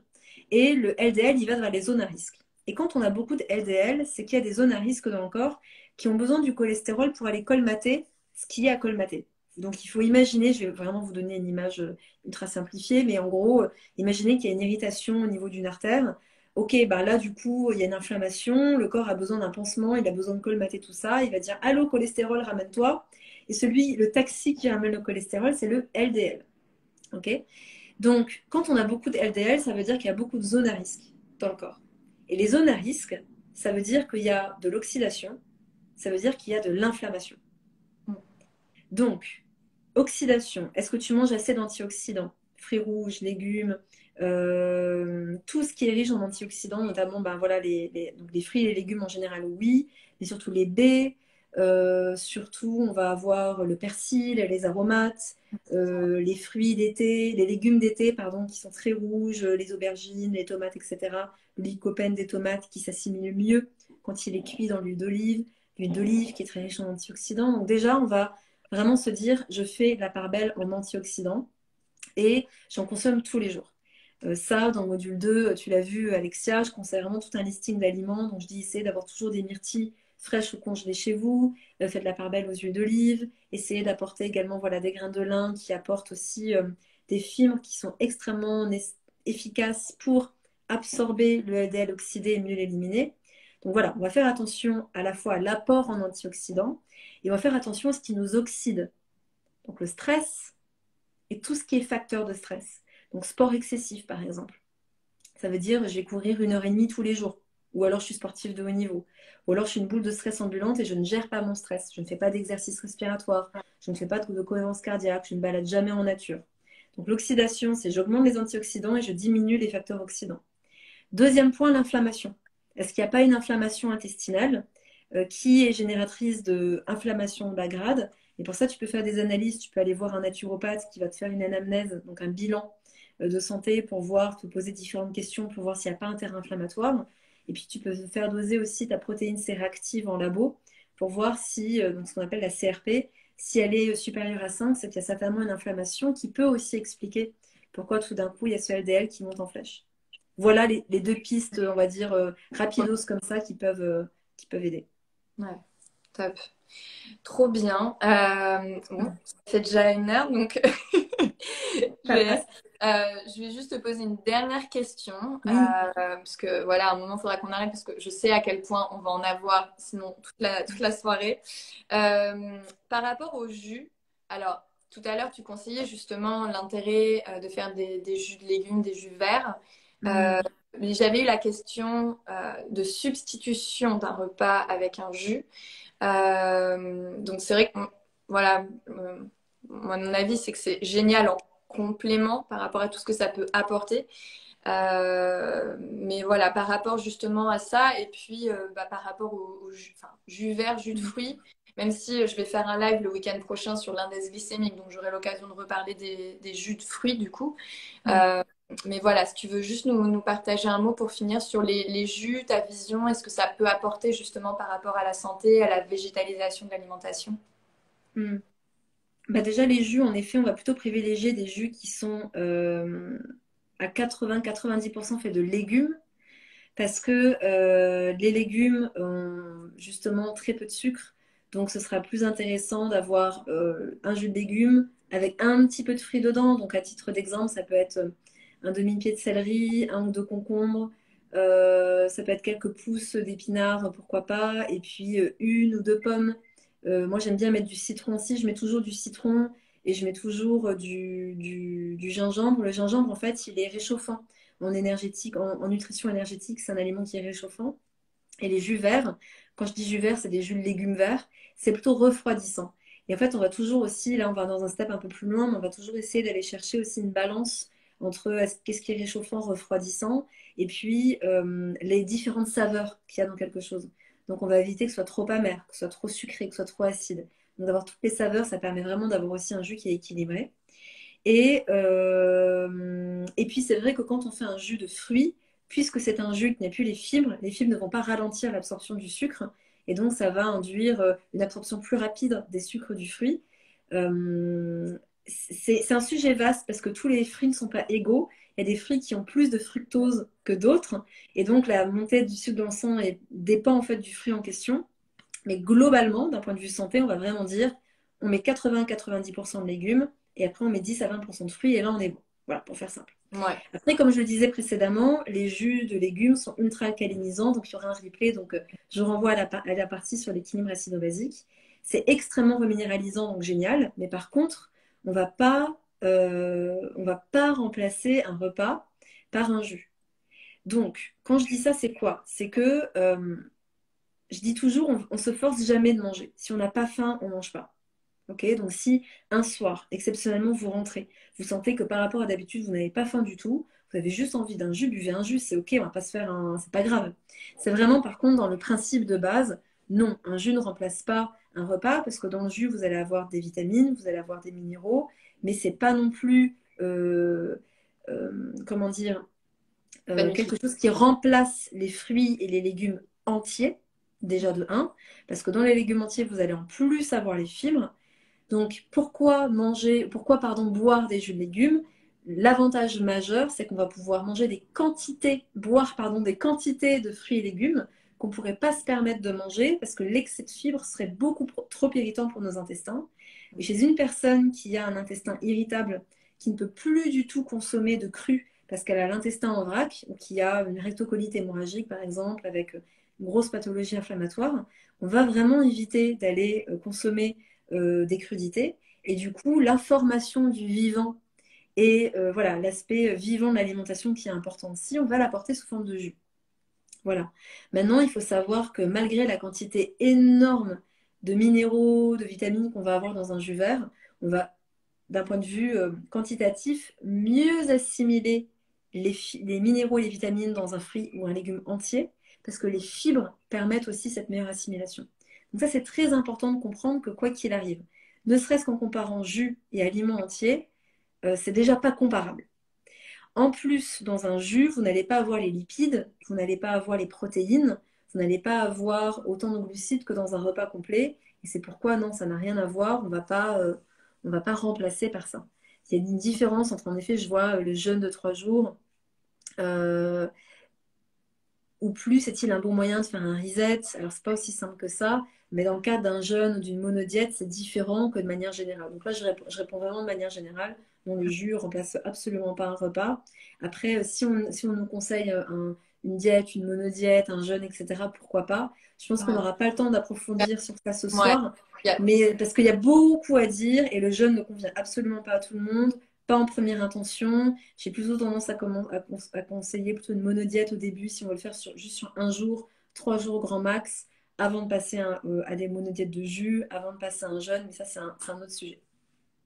et le LDL, il va vers les zones à risque. Et quand on a beaucoup de LDL, c'est qu'il y a des zones à risque dans le corps qui ont besoin du cholestérol pour aller colmater ce qui est à colmater. Donc il faut imaginer, je vais vraiment vous donner une image ultra simplifiée, mais en gros, imaginez qu'il y a une irritation au niveau d'une artère. Ok, bah là du coup, il y a une inflammation, le corps a besoin d'un pansement, il a besoin de colmater tout ça, il va dire allô cholestérol, ramène-toi. Et le taxi qui ramène le cholestérol, c'est le LDL. Ok? Donc, quand on a beaucoup de LDL, ça veut dire qu'il y a beaucoup de zones à risque dans le corps. Et les zones à risque, ça veut dire qu'il y a de l'oxydation, ça veut dire qu'il y a de l'inflammation. Donc, oxydation, est-ce que tu manges assez d'antioxydants? Fruits rouges, légumes, tout ce qui est riche en antioxydants, notamment ben, voilà, donc les fruits et les légumes en général, oui, mais surtout les baies. Surtout, on va avoir le persil, les aromates, les fruits d'été, les légumes d'été, pardon, qui sont très rouges, les aubergines, les tomates, etc. Le lycopène des tomates qui s'assimile mieux quand il est cuit dans l'huile d'olive qui est très riche en antioxydants. Donc déjà, on va vraiment se dire, je fais la part belle en antioxydants et j'en consomme tous les jours. Ça, dans le module 2, tu l'as vu, Alexia, je conseille vraiment tout un listing d'aliments. Donc, je dis, essayez d'avoir toujours des myrtilles fraîches ou congelées chez vous. Faites la part belle aux huiles d'olive. Essayez d'apporter également voilà, des grains de lin qui apportent aussi des fibres qui sont extrêmement efficaces pour absorber le LDL oxydé et mieux l'éliminer. Donc voilà, on va faire attention à la fois à l'apport en antioxydants et on va faire attention à ce qui nous oxyde. Donc le stress et tout ce qui est facteur de stress. Donc sport excessif par exemple. Ça veut dire je vais courir 1 heure et demie tous les jours. Ou alors je suis sportive de haut niveau. Ou alors je suis une boule de stress ambulante et je ne gère pas mon stress. Je ne fais pas d'exercice respiratoire. Je ne fais pas de cohérence cardiaque. Je ne balade jamais en nature. Donc l'oxydation, c'est j'augmente les antioxydants et je diminue les facteurs oxydants. Deuxième point, l'inflammation. Est-ce qu'il n'y a pas une inflammation intestinale qui est génératrice d'inflammation bas grade? Et pour ça, tu peux faire des analyses, tu peux aller voir un naturopathe qui va te faire une anamnèse, donc un bilan de santé pour voir, te poser différentes questions pour voir s'il n'y a pas un terrain inflammatoire. Et puis tu peux faire doser aussi ta protéine C réactive en labo pour voir si, donc ce qu'on appelle la CRP, si elle est supérieure à 5, c'est qu'il y a certainement une inflammation qui peut aussi expliquer pourquoi tout d'un coup il y a ce LDL qui monte en flèche. Voilà les deux pistes, on va dire, rapidos comme ça qui peuvent aider. Ouais, top. Trop bien. Bon, ça fait déjà 1 heure, donc je Ça vais, passe. je vais juste te poser une dernière question, Oui. parce que voilà, à un moment, il faudra qu'on arrête, parce que je sais à quel point on va en avoir, sinon toute la soirée. Par rapport au jus, alors, tout à l'heure, tu conseillais justement l'intérêt de faire des jus de légumes, des jus verts. Euh, Mm. mais j'avais eu la question de substitution d'un repas avec un jus. Donc c'est vrai que voilà, mon avis c'est que c'est génial complément par rapport à tout ce que ça peut apporter. Mais voilà, par rapport justement à ça, et puis par rapport au jus, enfin, jus vert, jus de Mm. fruits, même si je vais faire un live le week-end prochain sur l'index glycémique, donc j'aurai l'occasion de reparler des jus de fruits du coup. Mm. Euh, mais voilà, si tu veux juste nous partager un mot pour finir sur les jus, ta vision, est-ce que ça peut apporter justement par rapport à la santé, à la végétalisation de l'alimentation? Mm. Bah déjà, les jus, en effet, on va plutôt privilégier des jus qui sont à 80-90% faits de légumes, parce que les légumes ont justement très peu de sucre. Donc, ce sera plus intéressant d'avoir un jus de légumes avec un petit peu de fruits dedans. Donc, à titre d'exemple, ça peut être un demi-pied de céleri, un ou deux concombres, ça peut être quelques pousses d'épinards, pourquoi pas, et puis une ou deux pommes. Moi, j'aime bien mettre du citron aussi. Je mets toujours du citron et je mets toujours du gingembre. Le gingembre, en fait, il est réchauffant en énergétique, en nutrition énergétique. C'est un aliment qui est réchauffant. Et les jus verts, quand je dis jus vert, c'est des jus de légumes verts, c'est plutôt refroidissant. Et en fait, on va toujours aussi, là, on va dans un step un peu plus loin, mais on va toujours essayer d'aller chercher aussi une balance entre qu'est-ce qui est réchauffant, refroidissant, et puis les différentes saveurs qu'il y a dans quelque chose. Donc, on va éviter que ce soit trop amer, que ce soit trop sucré, que ce soit trop acide. Donc, d'avoir toutes les saveurs, ça permet vraiment d'avoir aussi un jus qui est équilibré. Et puis, c'est vrai que quand on fait un jus de fruits, puisque c'est un jus qui n'a plus les fibres ne vont pas ralentir l'absorption du sucre. Et donc, ça va induire une absorption plus rapide des sucres du fruit. Euh, c'est un sujet vaste parce que tous les fruits ne sont pas égaux. Il y a des fruits qui ont plus de fructose que d'autres. Et donc, la montée du sucre dans le sang dépend en fait du fruit en question. Mais globalement, d'un point de vue santé, on va vraiment dire on met 80-90% de légumes et après on met 10 à 20% de fruits et là on est bon. Voilà, pour faire simple. Ouais. Après, comme je le disais précédemment, les jus de légumes sont ultra alcalinisants, donc il y aura un replay. Donc je renvoie à la partie sur l'équilibre acido-basique. C'est extrêmement reminéralisant, donc génial. Mais par contre, on va pas remplacer un repas par un jus. Donc, quand je dis ça, c'est quoi? C'est que je dis toujours, on se force jamais de manger. Si on n'a pas faim, on mange pas. Ok, donc si un soir, exceptionnellement, vous rentrez, vous sentez que par rapport à d'habitude, vous n'avez pas faim du tout, vous avez juste envie d'un jus, buvez un jus, c'est ok, on va pas se faire un, c'est pas grave. C'est vraiment par contre dans le principe de base, non, un jus ne remplace pas un repas parce que dans le jus, vous allez avoir des vitamines, vous allez avoir des minéraux, mais c'est pas non plus, comment dire, Pas quelque nutritif. chose qui remplace les fruits et les légumes entiers, déjà de un, parce que dans les légumes entiers, vous allez en plus avoir les fibres. Donc, pourquoi, pardon, boire des jus de légumes? L'avantage majeur, c'est qu'on va pouvoir manger boire, pardon, des quantités de fruits et légumes qu'on ne pourrait pas se permettre de manger parce que l'excès de fibres serait beaucoup trop irritant pour nos intestins. Et chez une personne qui a un intestin irritable, qui ne peut plus du tout consommer de cru parce qu'elle a l'intestin en vrac, ou qui a une rectocolite hémorragique, par exemple, avec une grosse pathologie inflammatoire, on va vraiment éviter d'aller consommer des crudités. Et du coup, l'information du vivant et voilà, l'aspect vivant de l'alimentation qui est important aussi, on va l'apporter sous forme de jus. Voilà. Maintenant, il faut savoir que malgré la quantité énorme de minéraux, de vitamines qu'on va avoir dans un jus vert, on va, d'un point de vue quantitatif, mieux assimiler les minéraux et les vitamines dans un fruit ou un légume entier, parce que les fibres permettent aussi cette meilleure assimilation. Donc ça, c'est très important de comprendre que quoi qu'il arrive, ne serait-ce qu'en comparant jus et aliments entiers, c'est déjà pas comparable. En plus, dans un jus, vous n'allez pas avoir les lipides, vous n'allez pas avoir les protéines, vous n'allez pas avoir autant de glucides que dans un repas complet. Et c'est pourquoi, non, ça n'a rien à voir, on va pas remplacer par ça. Il y a une différence entre, en effet, je vois le jeûne de 3 jours, euh, ou plus est-il un bon moyen de faire un reset? Alors, c'est pas aussi simple que ça, mais dans le cadre d'un jeûne ou d'une monodiète, c'est différent que de manière générale. Donc là, je réponds vraiment de manière générale. Non, le jus remplace absolument pas un repas. Après, si on nous conseille une diète, une monodiète, un jeûne, etc., pourquoi pas? Je pense qu'on Ouais. n'aura pas le temps d'approfondir sur ça ce Ouais. soir, mais parce qu'il y a beaucoup à dire et le jeûne ne convient absolument pas à tout le monde, pas en première intention. J'ai plutôt tendance à conseiller plutôt une monodiète au début si on veut le faire juste sur un jour, 3 jours grand max, avant de passer à des monodiètes de jus, avant de passer à un jeûne. Mais ça, c'est un autre sujet.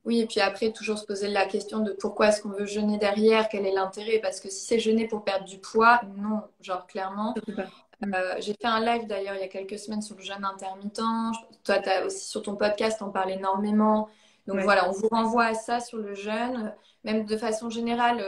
Oui, et puis après, toujours se poser la question de pourquoi est-ce qu'on veut jeûner derrière, quel est l'intérêt? Parce que si c'est jeûner pour perdre du poids, non, genre clairement. Surtout pas. Mm. J'ai fait un live d'ailleurs il y a quelques semaines sur le jeûne intermittent. Toi, tu as aussi sur ton podcast, on parle énormément. Donc Ouais. voilà, on vous renvoie à ça sur le jeûne. Même de façon générale,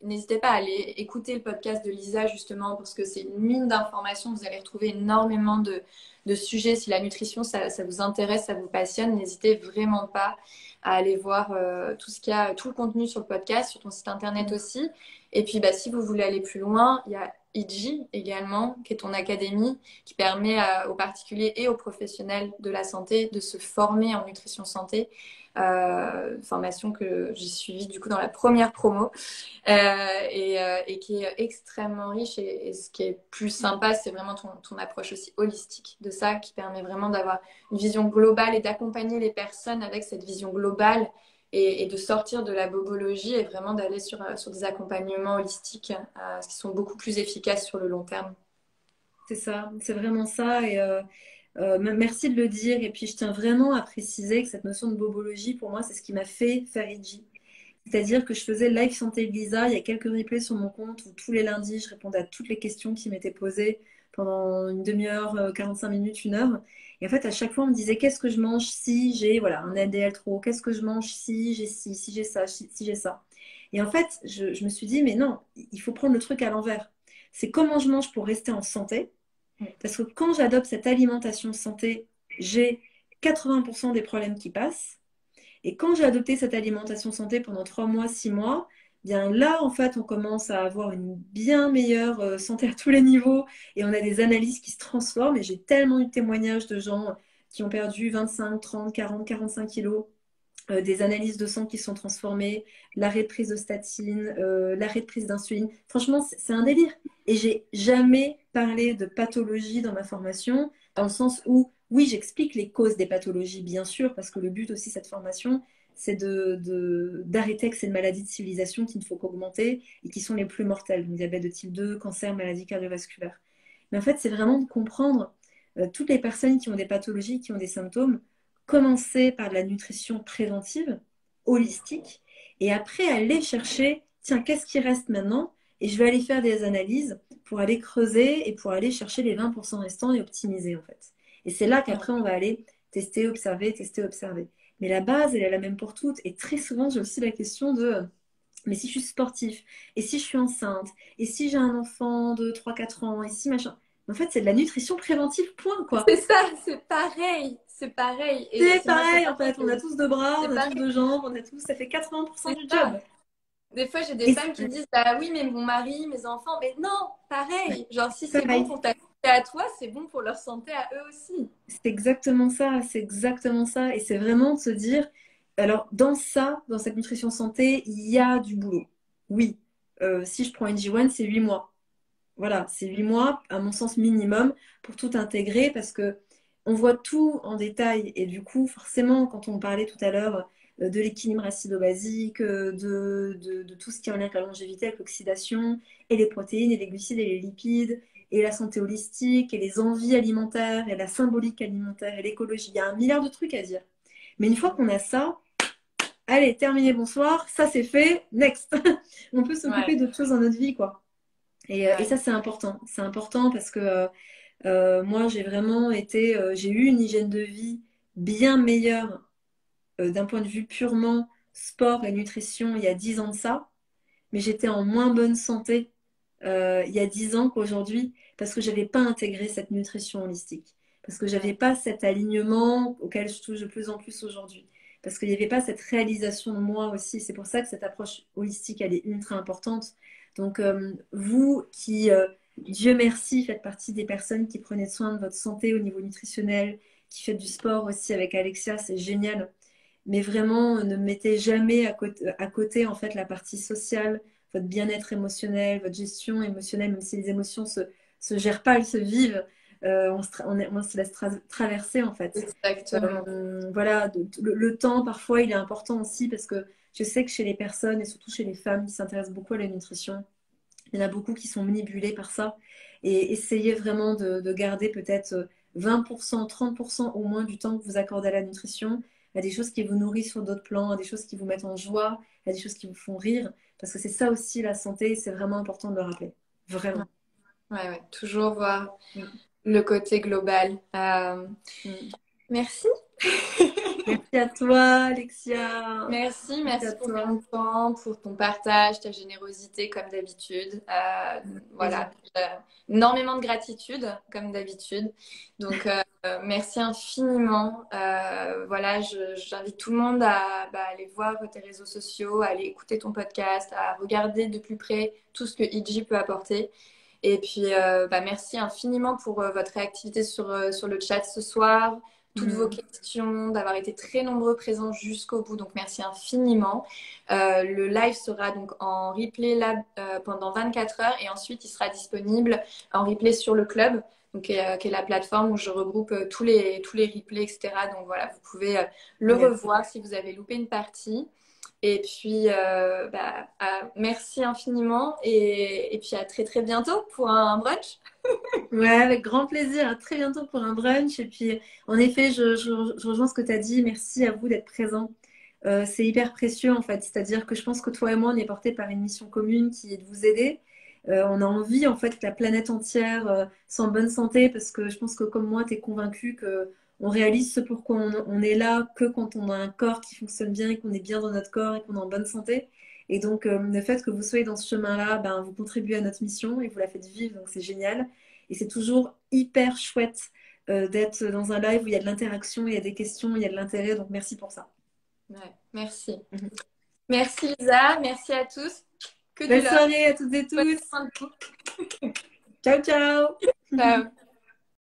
n'hésitez pas à aller écouter le podcast de Lisa justement parce que c'est une mine d'informations. Vous allez retrouver énormément de sujets. Si la nutrition, ça vous intéresse, ça vous passionne, n'hésitez vraiment pas à aller voir tout ce qu'il y a, tout le contenu sur le podcast, sur ton site internet Mm. aussi. Et puis, bah, si vous voulez aller plus loin, il y a IGI également, qui est ton académie, qui permet aux particuliers et aux professionnels de la santé de se former en nutrition santé. Formation que j'ai suivie du coup dans la première promo et qui est extrêmement riche. Et ce qui est plus sympa, c'est vraiment ton approche aussi holistique de ça, qui permet vraiment d'avoir une vision globale et d'accompagner les personnes avec cette vision globale et de sortir de la bobologie et vraiment d'aller sur des accompagnements holistiques qui sont beaucoup plus efficaces sur le long terme. C'est ça, c'est vraiment ça. Et merci de le dire. Et puis, je tiens vraiment à préciser que cette notion de bobologie, pour moi, c'est ce qui m'a fait faire IDJ. C'est-à-dire que je faisais le live santé de Lisa. Il y a quelques replays sur mon compte où tous les lundis, je répondais à toutes les questions qui m'étaient posées pendant une demi-heure, 45 minutes, une heure. Et en fait, à chaque fois, on me disait qu'est-ce que je mange si j'ai voilà, un LDL trop? Qu'est-ce que je mange si j'ai ci, si j'ai ça, si j'ai ça? Et en fait, je me suis dit, mais non, il faut prendre le truc à l'envers. C'est comment je mange pour rester en santé. Parce que quand j'adopte cette alimentation santé, j'ai 80% des problèmes qui passent. Et quand j'ai adopté cette alimentation santé pendant 3 mois, 6 mois, bien là, en fait, on commence à avoir une bien meilleure santé à tous les niveaux et on a des analyses qui se transforment. Et j'ai tellement eu de témoignages de gens qui ont perdu 25, 30, 40, 45 kilos, des analyses de sang qui sont transformées, l'arrêt de prise de statine, l'arrêt de prise d'insuline. Franchement, c'est un délire. Et j'ai jamais parlé de pathologie dans ma formation, dans le sens où, oui, j'explique les causes des pathologies, bien sûr, parce que le but aussi de cette formation, c'est d'arrêter que ces maladies de civilisation qu'il ne faut qu'augmenter et qui sont les plus mortelles, donc diabète de type 2, cancer, maladie cardiovasculaire. Mais en fait, c'est vraiment de comprendre toutes les personnes qui ont des pathologies, qui ont des symptômes, commencer par de la nutrition préventive, holistique, et après aller chercher, tiens, qu'est-ce qui reste maintenant? Et je vais aller faire des analyses pour aller creuser et pour aller chercher les 20% restants et optimiser en fait. Et c'est là qu'après on va aller tester, observer, tester, observer. Mais la base, elle est la même pour toutes. Et très souvent, j'ai aussi la question de, mais si je suis sportif, et si je suis enceinte, et si j'ai un enfant de 3 4 ans, et si machin. En fait, c'est de la nutrition préventive, point, quoi. C'est ça, c'est pareil, c'est pareil. Et C'est moi, c'est pareil, en pareil. fait. On a tous deux bras, C'est on a tous pareil, deux jambes, on a tous, ça fait 80% c'est du ça. job. Des fois, j'ai des Et femmes qui me disent, bah oui, mais mon mari, mes enfants, mais non, pareil. Genre, si c'est bon pareil. pour ta santé à toi, c'est bon pour leur santé à eux aussi. C'est exactement ça, c'est exactement ça. Et c'est vraiment de se dire, alors dans ça, dans cette nutrition santé, il y a du boulot. Oui, si je prends une J1, c'est 8 mois. Voilà, c'est 8 mois, à mon sens minimum, pour tout intégrer, parce que on voit tout en détail. Et du coup, forcément, quand on parlait tout à l'heure de l'équilibre acido-basique, de tout ce qui est en lien avec la longévité, avec l'oxydation, et les protéines, et les glucides, et les lipides, et la santé holistique, et les envies alimentaires, et la symbolique alimentaire, et l'écologie, il y a un milliard de trucs à dire. Mais une fois qu'on a ça, allez, terminé, bonsoir, ça c'est fait, next. On peut Ouais, s'occuper d'autres choses dans notre vie, quoi. Et ouais. ça, c'est important. C'est important parce que moi, j'ai vraiment été, j'ai eu une hygiène de vie bien meilleure d'un point de vue purement sport et nutrition il y a 10 ans de ça, mais j'étais en moins bonne santé il y a 10 ans qu'aujourd'hui parce que j'avais pas intégré cette nutrition holistique, parce que j'avais Ouais. pas cet alignement auquel je touche de plus en plus aujourd'hui, parce qu'il n'y avait pas cette réalisation de moi aussi. C'est pour ça que cette approche holistique, elle est ultra importante. Donc, vous qui, Dieu merci, faites partie des personnes qui prenaient soin de votre santé au niveau nutritionnel, qui faites du sport aussi avec Alexia, c'est génial. Mais vraiment, ne mettez jamais à côté en fait la partie sociale, votre bien-être émotionnel, votre gestion émotionnelle, même si les émotions se gèrent pas, elles se vivent. On se laisse traverser en fait. Exactement. Voilà, le temps parfois il est important aussi parce que je sais que chez les personnes et surtout chez les femmes qui s'intéressent beaucoup à la nutrition, il y en a beaucoup qui sont manipulés par ça. Et essayez vraiment de garder peut-être 20%, 30% au moins du temps que vous accordez à la nutrition. à des choses qui vous nourrissent sur d'autres plans, à des choses qui vous mettent en joie, à des choses qui vous font rire. Parce que c'est ça aussi la santé, c'est vraiment important de le rappeler. Ouais, Vraiment. ouais. Toujours voir Mm. le côté global. Mm. Merci. Merci à toi, Alexia. Merci, Merci à merci pour toi. ton temps, pour ton partage, ta générosité comme d'habitude. Plaisir. Voilà, énormément de gratitude comme d'habitude. Donc merci infiniment. Voilà, j'invite tout le monde à aller voir tes réseaux sociaux, à aller écouter ton podcast, à regarder de plus près tout ce que Iji peut apporter. Et puis merci infiniment pour votre réactivité sur le chat ce soir, toutes vos Mm. questions, d'avoir été très nombreux présents jusqu'au bout. Donc, merci infiniment. Le live sera donc en replay là, pendant 24 heures et ensuite il sera disponible en replay sur le club, donc, qui est la plateforme où je regroupe tous les replays, etc. Donc, voilà, vous pouvez le Yes. revoir si vous avez loupé une partie. Et puis, merci infiniment et puis à très très bientôt pour un brunch. Ouais, avec grand plaisir. À très bientôt pour un brunch. Et puis, en effet, je rejoins ce que tu as dit. Merci à vous d'être présents. C'est hyper précieux, en fait. C'est-à-dire que je pense que toi et moi, on est portés par une mission commune qui est de vous aider. On a envie, en fait, que la planète entière soit en bonne santé parce que je pense que, comme moi, tu es convaincu que on réalise ce pourquoi on est là que quand on a un corps qui fonctionne bien et qu'on est bien dans notre corps et qu'on est en bonne santé. Et donc, le fait que vous soyez dans ce chemin-là, ben, vous contribuez à notre mission et vous la faites vivre. Donc, c'est génial. Et c'est toujours hyper chouette d'être dans un live où il y a de l'interaction, il y a des questions, il y a de l'intérêt. Donc merci pour ça. Ouais, merci. Mhm. Merci Lisa, merci à tous. Que du Belle love. soirée à toutes et Prenez tous. soin de vous. Ciao, ciao. Ciao.